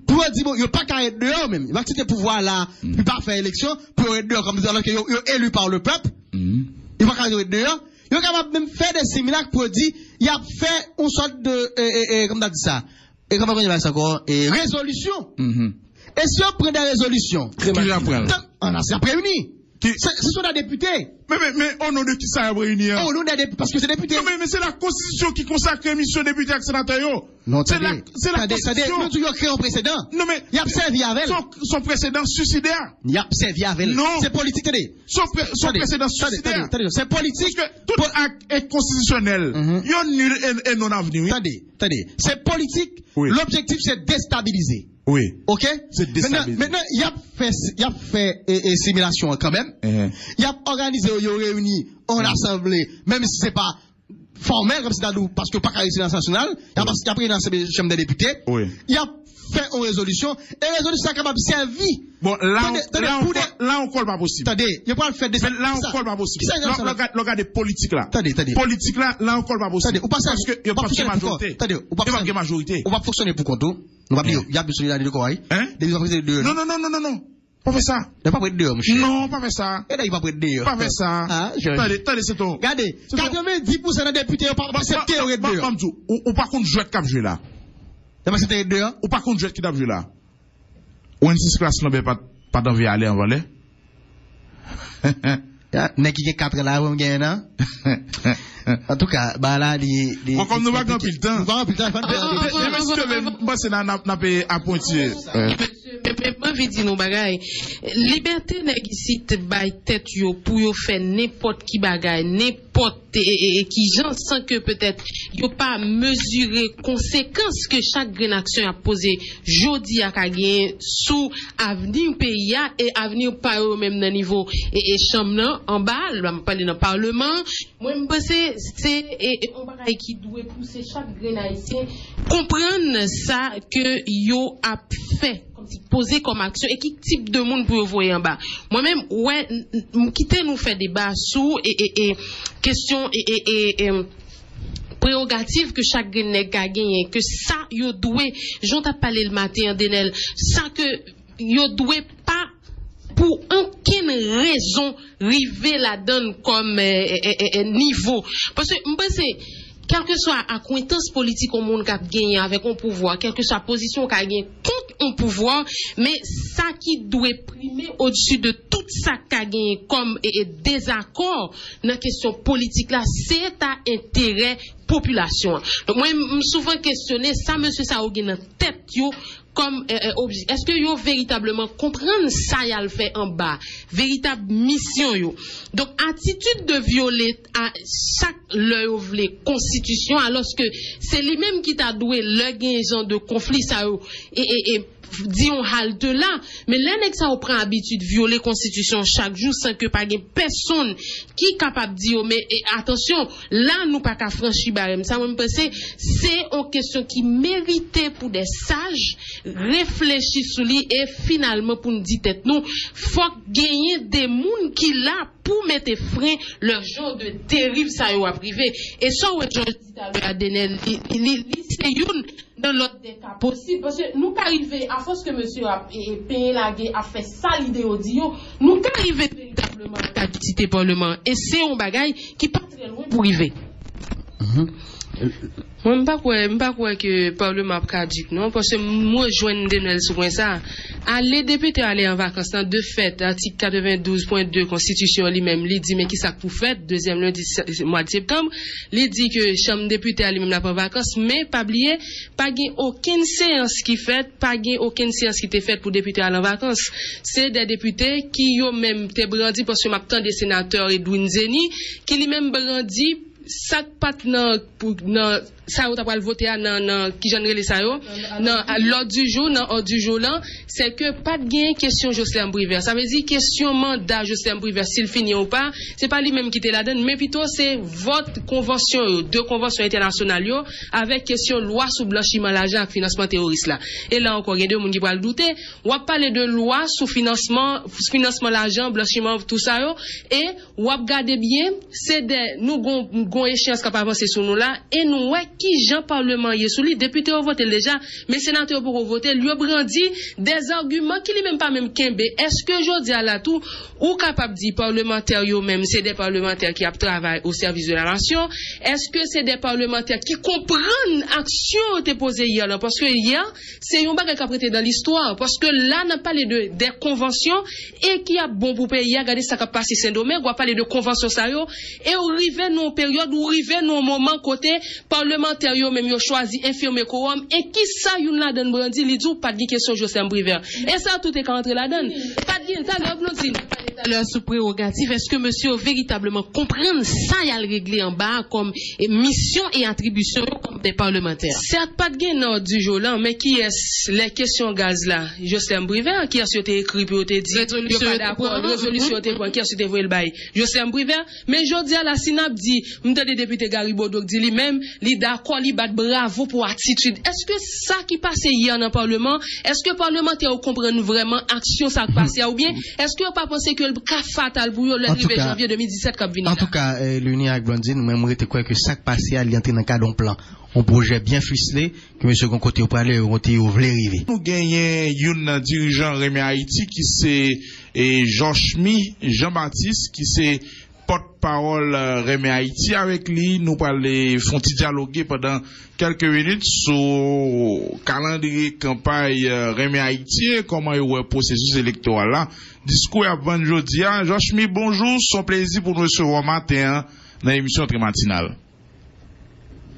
Pour dire, bon, il n'y a pas qu'à être dehors même. Il va quitter le pouvoir là, puis pas faire élection, pour être dehors, comme alors qu'il est élu par le peuple. Il va qu'à être dehors. Il va même faire des séminaires pour dire, il a fait une sorte de, comment t'as dit ça? Et comment on dit ça encore? Résolution. Et si on prend des résolutions, on a s'est réunis. Ce sont des députés. Mais au nom de qui ça a réuni? Au nom des députés, parce que c'est députés. Non, mais c'est la Constitution qui consacre l'émission député et sénateur. Non, c'est la Constitution. Nous toujours créé un précédent. Non, mais. Il a servi avec. Son précédent suicidaire. Il a servi avec. Non. C'est politique, attendez. Son précédent suicidaire. C'est politique. Parce que tout acte est constitutionnel. Il y a nul et non avenu. Attendez. C'est politique. Oui. L'objectif, c'est déstabiliser. Oui. Ok? C'est déstabiliser. Maintenant, il a fait simulation quand même. Il a organisé, il a réuni en assemblée, même si c'est pas formel, comme c'est dans nous, parce que pas qu'à résidence nationale, il a pris dans la Chambre des députés. Oui. Il a fait une résolution, et la résolution est capable de servir. Bon, là, on colle pas possible. Attendez, il n'y a pas le fait de ça. Là, on colle pas possible. Le gars des politiques là. Attendez. Politique là, on colle pas possible. Attendez, parce que il n'y a pas de majorité. Attendez, il n'y a pas de majorité. On va fonctionner pour compte. On va dire, il y a besoin de quoi, hein? Non. Pas faire ça. Il pas prêter dehors, monsieur. Non, pas faire ça. Et là, il va prêter dehors. Pas faire ça. Attendez, c'est tout. Regardez, 90% des députés n'ont pas accepté de dehors. Ou par contre, jouet qui a joué là. T'as pas accepté dehors? Ou par contre, jouet qui a joué là. Ou une 6 classe, non, pas d'envie à aller en voler. N'est-ce qu'il y a 4 là, on gagne, non? En tout cas, bah là, comme nous va gagner le temps. Nous va gagner le temps. Moi, c'est là, n'a pas appointé. Mais moi, je dis nos bagailles. Liberté n'existe pas tête yo pour yo faire n'importe qui bagaille, n'importe qui gens sans que peut-être yo pas mesurer conséquences que chaque grande action a posé jodi a gagner sous avenir pays et avenir pas au même niveau et chambre en bas, on parler dans parlement. Moi me penser c'est un bagaille qui doit pousser chaque grande haïtien comprendre ça que yo a fait poser comme action et qui type de monde pour voyer en bas. Moi-même, ouais, quitter nous faire débat sous et question et prérogative que chaque nèg a gagné, que ça, yo doué, j'en t'a parlé le matin, Denel, ça que yo doué pas pour aucune raison river la donne comme niveau. Parce que, m'pense, quelle que soit acquaintance politique au monde qui a gagné avec un pouvoir, quelle que soit position qui a gagné contre un pouvoir, mais ça qui doit primer au-dessus de tout ça qui a gagné comme désaccord dans la question politique là, c'est à intérêt population. Donc moi, je me souvent questionné ça, monsieur ça a dans tête yo comme objet. Est-ce que yo véritablement comprendre ça y a le fait en bas, véritable mission yo. Donc attitude de violer à chaque leur voulait constitution alors que c'est lui-même qui t'a doué le gain de conflit ça yo et dit on halte là, mais l'annexe ça on prend habitude violer constitution chaque jour sans que pas personne qui est capable de dire mais attention là nous pas qu'à franchir barème ça me penser c'est une question qui méritait pour des sages réfléchir sur lui et finalement pour nous dire tête nous faut gagner des monde qui là pour mettre frein leur genre de dérive ça yo à privé et ça ouais je dis à l'heure Denel c'est une dans l'autre des cas possible parce que nous arriver à force que monsieur a payé la guerre a fait ça l'idée audio nous arriver véritablement à la cité parlement et c'est un bagaille qui pas très loin pour arriver. Moi m'pas quoi que parlement a dit non parce que moi joindre Denel sur ça les députés aller en vacances de fait article 92.2 constitution lui-même il dit mais qui ça pour fait deuxième lundi mois de septembre il dit que chambre député lui-même la en vacances mais pas oublier pas gain aucune séance qui fait pas gain aucune séance qui était faite pour députés aller en vacances c'est des députés qui ont même été brandi parce que m'attend des sénateurs Edwin Zeni qui lui-même brandi ça pas dans ça ou t'as pas le voter dans qui genre les ça yo dans l'ordre du jour là c'est que pas de gain question Jocelyn Briver ça veut dire question mandat Jocelyn Briver s'il finit ou pas c'est pas lui même qui était là-dedans mais plutôt c'est votre convention de convention internationale yo avec question loi sous blanchiment l'argent financement terroriste là et là encore il y a deux monde qui va le douter on va parler de loi sous financement l'argent blanchiment tout ça yo et on va regarder bien c'est des nous gon échéance qui va avancer sur nous là et nous ouais qui Jean Parlement y est sous lui, député ont voté déjà, mais sénateur pour voter, lui a brandi des arguments qui lui même pas même Kembe. Est-ce que je dis à la tout, ou capable de dire parlementaires même, c'est des parlementaires qui travaillent au service de la nation? Est-ce que c'est des parlementaires qui comprennent l'action qui posée hier là? Parce que hier, c'est un bagage qui a prêté dans l'histoire. Parce que là, on a parlé des conventions et qui a bon pour payer, regardez ça qui a passé Saint-Domingue, on a parlé de conventions ça yo, et on arrive dans une période où on arrive dans un moment côté parlementaire même yo choisi infirmer quorum et qui ça yon la donne brandi li dit pas de question Joseph Briver. Et ça tout est rentré la donne. Pas de ça leur sous prérogative. Est-ce que monsieur véritablement comprendre ça y a le réglé en bas comme mission et attribution comme des parlementaires? Certes pas de gain non du jour là, mais qui est les questions gaz là? Joseph Briver qui a souhaité écrit puis te dit yo pas d'accord résolution te qui a souhaité voir le bail. Joseph Briver mais jodi à la Sinap dit m'entendez député Garibodo dit lui-même li d'accord li bat bravo pour attitude. Est-ce que ça qui passait hier dans le Parlement, est-ce que parlementaires comprennent vraiment action ça qui passait ou bien est-ce que pas penser que le cas fatal pour le 9 janvier 2017 comme vini? En tout cas, l'Uni avec Blondine, moi je crois que ça qui passait à l'entrée dans le cadre d'un plan, un projet bien ficelé que monsieur Goncoté au parler on voulait arriver. Nous gagnons un dirigeant Rémi Haïti qui c'est Jean-Baptiste qui c'est porte-parole Rémi Haïti. Avec lui, nous parlons, font dialoguer pendant quelques minutes sur calendrier campagne Rémi Haïti, comment il y a un processus électoral là. Discours à Banjodia. Joshmi, bonjour, c'est un plaisir pour nous recevoir matin dans l'émission très matinale.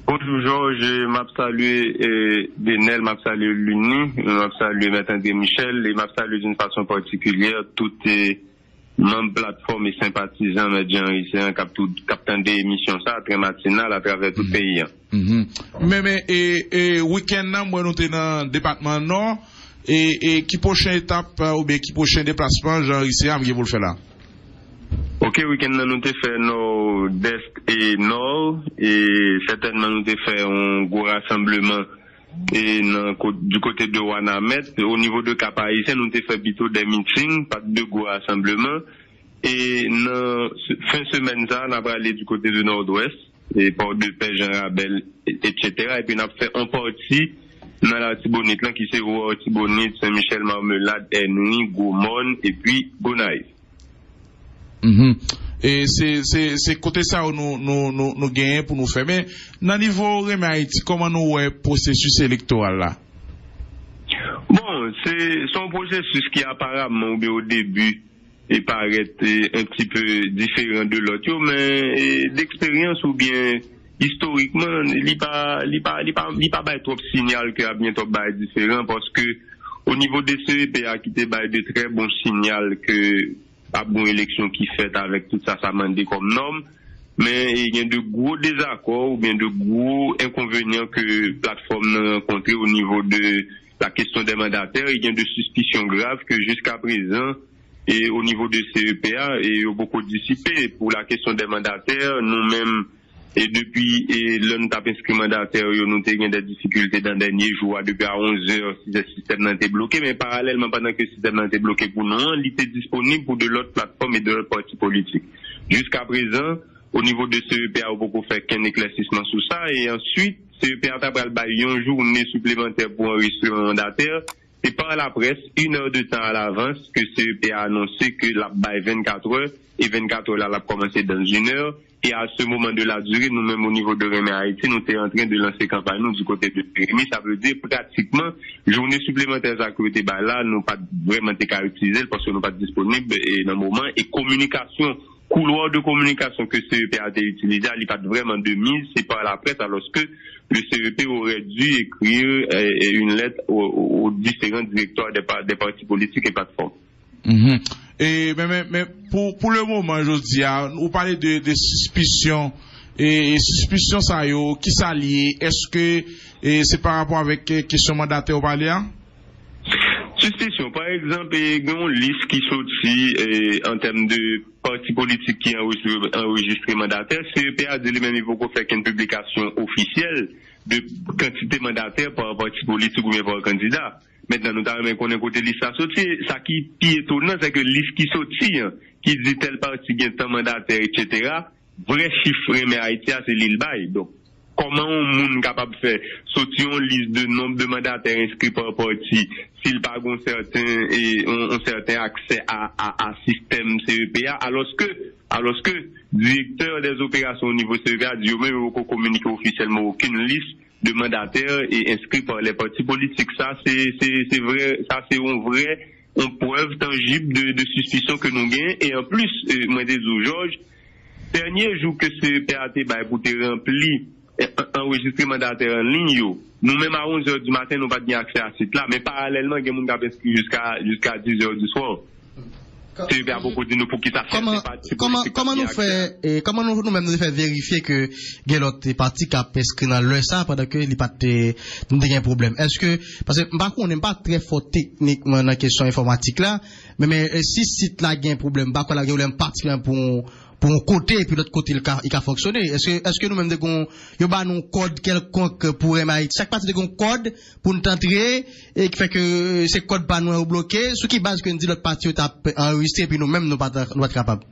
Bonjour Georges, m'a salué Benel, m'a salué Luni, m'a salué Maître André Michel et m'a salué d'une façon particulière toutes les membres plateformes et sympathisants médias haïtiens captant des émissions ça très matinales à travers tout le pays. Mais week-end là moi nous sommes dans le département Nord et qui prochaine étape ou bien qui prochain déplacement genre ici à vous le faire là? Ok, week-end nous avons fait nord-est et nord et certainement nous avons fait un gros rassemblement et du côté de Wanamet. Au niveau de Cap-Haïtien, nous avons fait plutôt des meetings, pas de gros rassemblements. Et fin de semaine, ça, on a allé du côté du nord-ouest, et Port de Paix, Jean-Rabel, etc. Et puis on a fait un parti dans la Tibonite, là, qui c'est Tibonite, Saint-Michel, Marmelade, Henry, Goumon, et puis Gonaïve. Et c'est côté ça où nous gagnons pour nous faire. Mais, dans le niveau Rémi Haïti, comment nous voyons le processus électoral là? Bon, c'est son processus qui apparemment, au début, il paraît un petit peu différent de l'autre, mais d'expérience ou bien historiquement, il pas trop signal qu'il y a bientôt différent parce que au niveau des CEPA qui était de très bons signal que pas bonne élection qui fait avec tout ça mandé comme norme, mais il y a de gros désaccords ou bien de gros inconvénients que plateforme a rencontré au niveau de la question des mandataires. Il y a de suspicions graves que jusqu'à présent et au niveau de CEPA et beaucoup dissipé pour la question des mandataires. Nous-mêmes et depuis l'on tape inscrit mandataire, nous avons des difficultés dans les derniers jours depuis à 11h si le système n'a été bloqué, mais parallèlement pendant que le système n'a été bloqué pour nous, il était disponible pour de l'autre plateforme et de l'autre parti politique. Jusqu'à présent, au niveau de CEPA, on peut faire qu'un éclaircissement sur ça et ensuite CEPA a pris une journée supplémentaire pour enregistrer un mandataire. C'est par la presse, 1 heure de temps à l'avance, que CEPA a annoncé que la baille 24 heures, et 24 heures là, la commencé dans 1 heure. Et à ce moment de la durée, nous-mêmes au niveau de Rémi Haïti, nous sommes en train de lancer campagne nous, du côté de Rémi. Ça veut dire pratiquement, journée supplémentaire à côté là, nous pas vraiment été qu'à utiliser parce que nous pas disponibles et dans le moment. Et communication, couloir de communication que CEP a été utilisé, il n'y a pas vraiment de mise, c'est par la presse, alors que le CEP aurait dû écrire une lettre aux différents directeurs des partis politiques et plateformes. Et mais pour le moment, je dis, vous parlez de suspicions et suspicions ça yo qui s'allient. Est-ce que c'est par rapport avec question mandataire au parler? Suspicion, par exemple, il y a une liste qui sortit en termes de partis politiques qui ont enregistré mandataire. CEP a dit lui-même il faut qu'on fasse une publication officielle de quantité mandataire par un parti politique ou bien par un candidat. Maintenant, nous avons qu'on a côté liste à sortir. Ça qui est étonnant, c'est que liste qui sortit, qui dit tel parti gagne tant mandataire, etc. Vrai chiffre, mais Haïti, c'est l'île Baye. Donc, comment on est capable de faire sortir une liste de nombre de mandataires inscrits par parti s'ils pas ont certain accès à système CEPA alors que directeur des opérations au niveau CEPA dit même qu'on communique officiellement aucune liste de mandataires et inscrits par les partis politiques. Ça c'est vrai, ça c'est une preuve tangible de suspicion que nous gagnons et en plus moi des Georges dernier jour que CEPA pour te remplir enregistrer mandataire en ligne nous-mêmes à 11h du matin nous pas bien accès à ce site là mais parallèlement il y a des gens qui inscrit jusqu'à 10h du soir. CEPA beaucoup de nous pour qui ça fait comment nous fait et comment nous-mêmes nous faire vérifier que il l'autre parti qui a inscrit dans le ça pendant que il pas de problème est-ce que parce que par contre on n'est pas très fort techniquement dans la question informatique là mais si site là il y a un problème par contre là il y a un particulièrement pour un côté et puis l'autre côté il a fonctionné est-ce que nous-mêmes y a un code quelconque pour MIT chaque partie de un code pour nous entrer et qui fait que ces codes pas nous bloqués ce qui base que nous dit l'autre partie t'a enregistré puis nous-mêmes nous pas capable.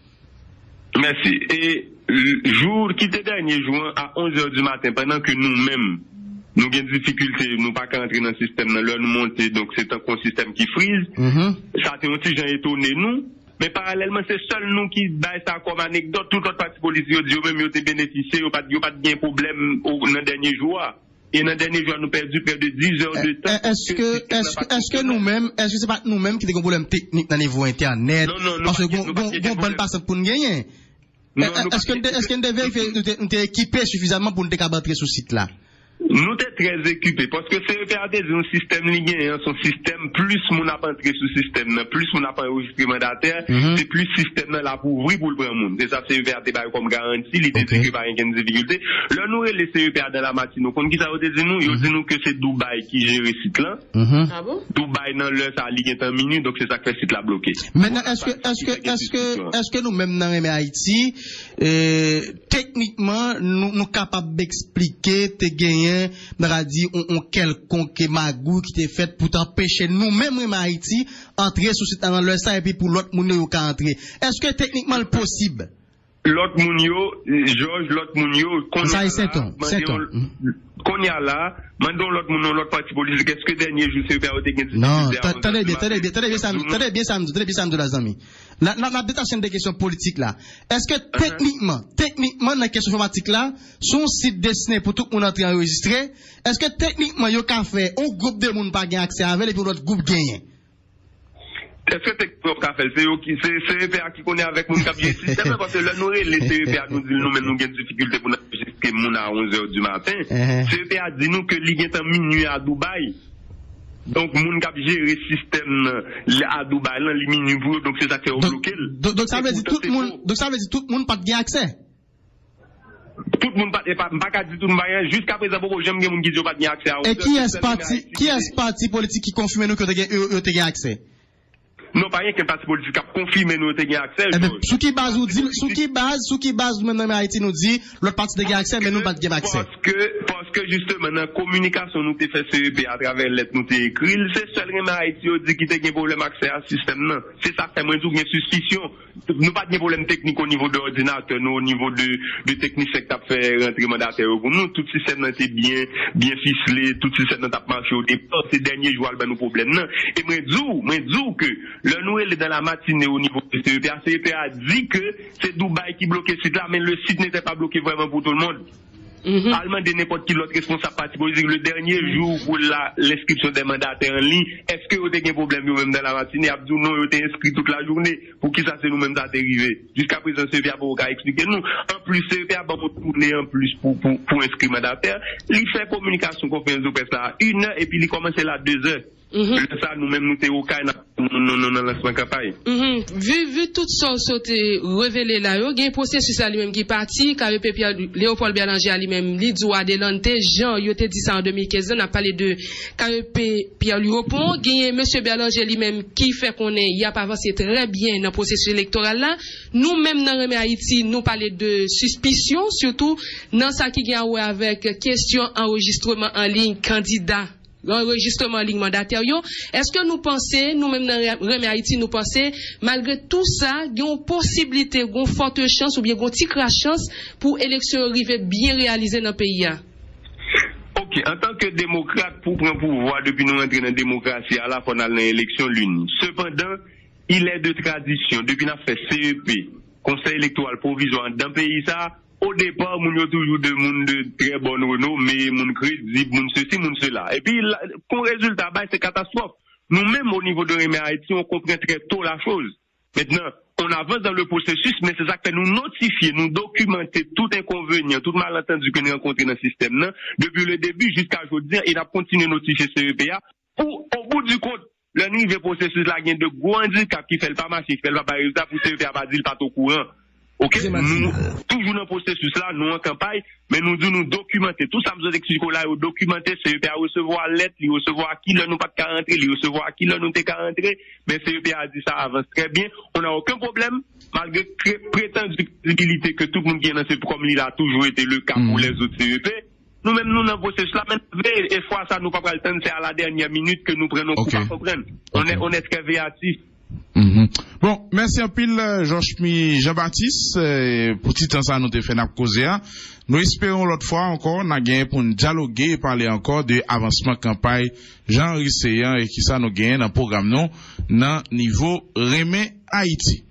Merci et jour qui était dernier jour à 11h du matin pendant que nous-mêmes nous avons des difficultés nous pas rentrer dans le système là nous monter donc c'est un système qui freeze ça a aussi j'ai étonné nous. Mais parallèlement, c'est seul nous qui baillent ça comme anecdote. Tout autre parti politique, ils ont même bénéficié, ils n'ont pas de problème dans le dernier jour. Et dans le dernier jour, nous perdu près de 10 heures de temps. Est-ce que nous-mêmes, est-ce que c'est pas nous-mêmes qui avons un problème technique dans le niveau Internet? Non, parce que nous bonne personne pour nous gagner. Est-ce que nous devons nous équiper suffisamment pour nous entrer sur ce site-là? Nous sommes très équipés parce que CEPA c'est un système lié, son système, plus mon a entré sous système, plus mon a enregistré mandataire, c'est plus système là pour ouvrir pour le prendre monde. C'est ça CEPA comme garantie, il était sécurisé par une difficulté. Là, nous, les CEPA dans la matinée, quand qui ça veut dire nous, ils disent nous que c'est Dubaï qui gère le site là. Ah bon? Dubaï dans l'heure, ça a lié un minute, donc c'est ça que le site là bloqué. Maintenant, est-ce que nous-mêmes dans Haïti, techniquement, nous capables d'expliquer, te gagner dit on quelconque magou qui t'est fait pour t'empêcher nous-mêmes en Haïti entrer sur site dans le ça et puis pour l'autre moun yo ka entrer. Est-ce que techniquement le possible? L'autre moun yo, Georges, l'autre moun yo, qu'on y a là, mandons l'autre moun, l'autre parti politique, est-ce que dernier jour c'est faire non, attendez bien samedi la zami. La détachement des questions politiques là. Est-ce que techniquement dans la question informatique là, son site destiné pour tout le monde entrer enregistré, est-ce que techniquement yo ka fait un groupe de monde pas gain accès avec et puis l'autre groupe gagne? Est-ce que c'est CEPA qui connaît avec mon cabinet système parce que là nous les CEPA nous dit nous même nous avons des difficultés pour enregistrer mon à 11h du matin. CEPA dit nous que il est en minuit à Dubaï. Donc mon cap gérer système à Dubaï là les minuit donc c'est ça qui est bloqué. Donc ça veut dire tout le monde pas bien accès. Tout le monde pas dire tout le monde jusqu'à présent beaucoup j'aime que mon qui pas bien accès à. Et qui est parti politique qui confirme nous que tu as accès? Non, pas rien qu'un parti politique a confirmé nous avons accès. Sous qui base même dans Haïti nous dit, l'autre parti a accès, mais nous pas de accès. Parce que justement, dans la communication, nous avons fait CEP à travers lettres, nous avons écrit, c'est seulement Haïti qui dit qu'il y a un problème d'accès à ce système, non. C'est ça, c'est moi, j'ai une suspicion. Nous pas de problème technique au niveau de l'ordinateur, nous, au niveau de technicien qui a fait rentrer mandataire pour nous. Tout le système était bien ficelé, tout le système a marché au départ. Ces derniers jours, il y a nos problèmes, non. Et moi, dis que, le Noël est dans la matinée au niveau de CEPA. CEPA a dit que c'est Dubaï qui bloquait ce site là, mais le site n'était pas bloqué vraiment pour tout le monde. Allemand de n'importe qui l'autre responsable parti politique, le dernier jour pour l'inscription des mandataires en ligne, est-ce que vous avez un problème même dans la matinée? Abdou, non, vous avez inscrit toute la journée. Pour qui ça c'est nous-mêmes ça arrivé? Jusqu'à présent, CEPA pour expliquer nous. En plus, CEPA va tourner en plus pour inscrire mandataire. Il fait communication conférence de presse là 1 heure et puis il commence là 2 heures. Ça, nous-mêmes, nous sommes au cas dans la campagne. Vu tout ça, révélé là, il y a un processus à lui-même qui est parti, KEP Léopold Bélanger à lui-même, Lidzo Adelante, Jean, il a dit ça en 2015, on a parlé de KEP Pierre Luopon, il y a M. Bélanger lui-même qui fait qu'on est, il a pas avancé très bien dans le processus électoral là. Nous-mêmes, dans Remé Haïti, nous parlons de suspicion, surtout dans ça qui vient avec question enregistrement en ligne candidat. L'enregistrement en ligne mandataire. Est-ce que nous pensons, nous-mêmes dans Remé Haïti, nous pensons, malgré tout ça, il y a une possibilité, une forte chance ou bien une petite chance pour élection arrivée bien réalisée dans le pays? Ok, en tant que démocrate, pour prendre pouvoir, depuis nous entrer dans la démocratie, à la fois dans l'élection l'une. Cependant, il est de tradition, depuis nous fait CEP, Conseil électoral provisoire, dans le pays ça, au départ, nous avons toujours des gens de très bonne renommée, des gens crédibles, des ceci, des cela. Et puis, comme résultat, c'est catastrophe. Nous-mêmes, au niveau de Rémy Haïti, on comprend très tôt la chose. Maintenant, on avance dans le processus, mais c'est ça que nous notifier, nous documenter tout inconvénient, tout malentendu que nous rencontrons dans le système, là, depuis le début jusqu'à aujourd'hui, et n'a continué à notifier CEPA, pour, au bout du compte, le niveau processus là, il y a de gros handicaps qui fait le pas marcher, qui fait le pas résultat pour CEPA, pas dire pas au courant. Ok, nous, toujours dans le processus là, nous en campagne, mais nous devons nous documenter. Tout ça, nous expliquons là, documenter, CEPA recevoir lettre, recevoir qui là nous pas de rentrer, recevoir qui là nous t'es rentrer, mais CEPA a dit ça avance très bien. On n'a aucun problème, malgré prétendue visibilité que tout le monde qui est dans ce programme là a toujours été le cas pour les autres CEP. Nous-mêmes, nous, dans le processus là, même, et fois ça, nous pas le temps, c'est à la dernière minute que nous prenons pour pas comprendre. On est très véatif. Bon, merci un pile, Jean-Baptiste, pour petit temps ça nous te fait causer. Nous espérons l'autre fois encore, on a gagné pour nous dialoguer et parler encore de avancement campagne Jean-Henri Seyan et qui ça nous gagne dans le programme non, dans niveau Rémy Haïti.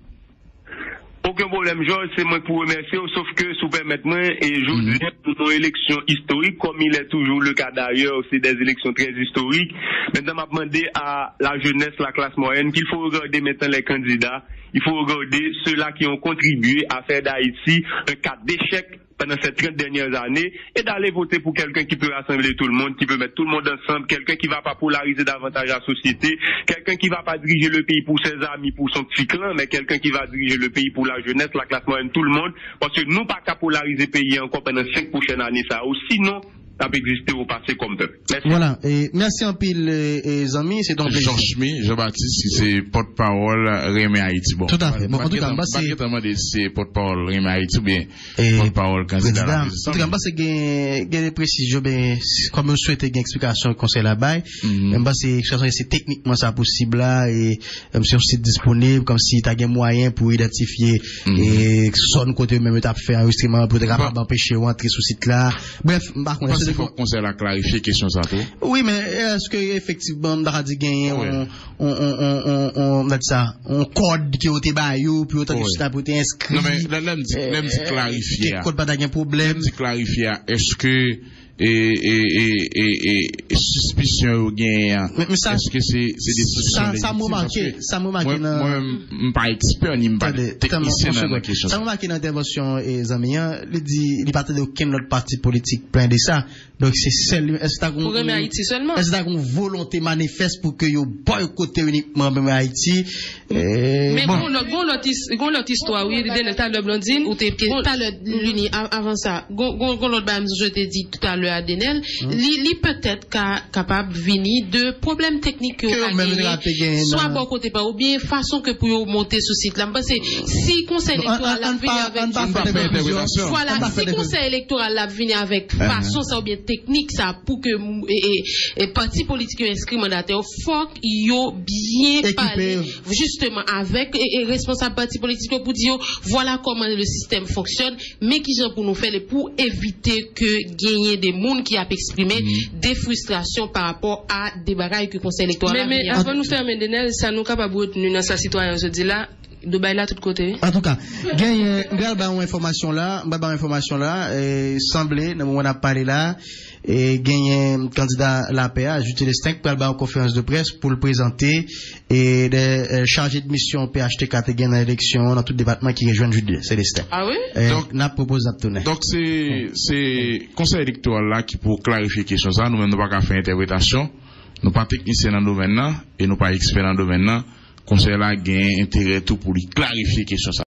Aucun problème, Georges, c'est moi pour remercier, sauf que, sous permettez-moi, et aujourd'hui, pour nos élections historiques, comme il est toujours le cas d'ailleurs, c'est des élections très historiques. Maintenant, m'a demandé à la jeunesse, la classe moyenne, qu'il faut regarder maintenant les candidats, il faut regarder ceux-là qui ont contribué à faire d'Haïti un cas d'échec pendant ces 30 dernières années, et d'aller voter pour quelqu'un qui peut rassembler tout le monde, qui peut mettre tout le monde ensemble, quelqu'un qui va pas polariser davantage la société, quelqu'un qui va pas diriger le pays pour ses amis, pour son petit clan, mais quelqu'un qui va diriger le pays pour la jeunesse, la classe moyenne, tout le monde, parce que nous pas qu'à polariser le pays encore pendant 5 prochaines années, ça, ou sinon, ça peut exister au passé comme peuple. Merci. Voilà, et merci en pile, les amis, c'est donc Jean-Baptiste, c'est porte-parole Rémy Haïti. Bon, tout à fait. Bon, en tout cas, c'est porte-parole Rémy Haïti ou bien porte-parole candidat. En tout cas, c'est des précisions, ben, comme vous souhaitez une explication au conseil là-bas, c'est techniquement ça possible là, et si on site disponible, comme si tu as des moyens pour identifier, et son côté même, tu as fait un enregistrement pour te empêcher ou entrer sur ce site là. Bref, par contre, il faut qu'on s'est la clarifier question ça tout. Oui, mais est-ce que effectivement on a dit gagner on a dit ça, on code qui au tébayou puis autant que ça pour inscrit. Non mais l'aime dit clarifier. Code pas d'aucun problème. Dit clarifier est-ce que suspicion au gain est-ce que c'est des suspicions ça m'a marqué moi pas expert ni pas technicien dans la question ça m'a marqué dans l'intervention et Zamien il partait d'aucun autre parti politique plein de ça donc c'est celle est-ce pour Rémy Haïti seulement est-ce qu'il y a une volonté manifeste pour que yo boycotter uniquement Rémy Haïti mais bon l'autre histoire oui dans le Blondine ou t'es pas l'uni avant ça gon l'autre bam je t'ai dit tout à l'heure Adenel, li peut-être capable venir de problèmes techniques que soit bon côté pas ou bien façon que pour monter ce site là parce que si conseil électoral la venir avec voilà si conseil électoral la venir avec façon ça ou bien technique ça pour que et parti politique inscrit mandataire faut yo bien parler justement avec et responsable parti politique pour dire voilà comment le système fonctionne mais qui genre pour nous faire pour éviter que gagner des monde qui a exprimé des frustrations par rapport à des bagailles que le conseil électoral mais avant nous faire Mendenel ça nous capable retenir dans sa citoyen je dis là de bail là tout côté en tout cas gagne information là semblait dans on a parlé là et gagné candidat l'APA ajouter les 5 pour aller en conférence de presse pour le présenter et des chargés de mission PHTK dans l'élection dans tout département qui rejoint Jude Célestin. Ah oui? Donc n'a proposé à tourner. Donc c'est conseil électoral là qui pour clarifier question ça nous même nous pas faire interprétation nous pas technicien dans le domaine là et nous pas expert dans le domaine là conseil là gain intérêt tout pour lui clarifier question ça.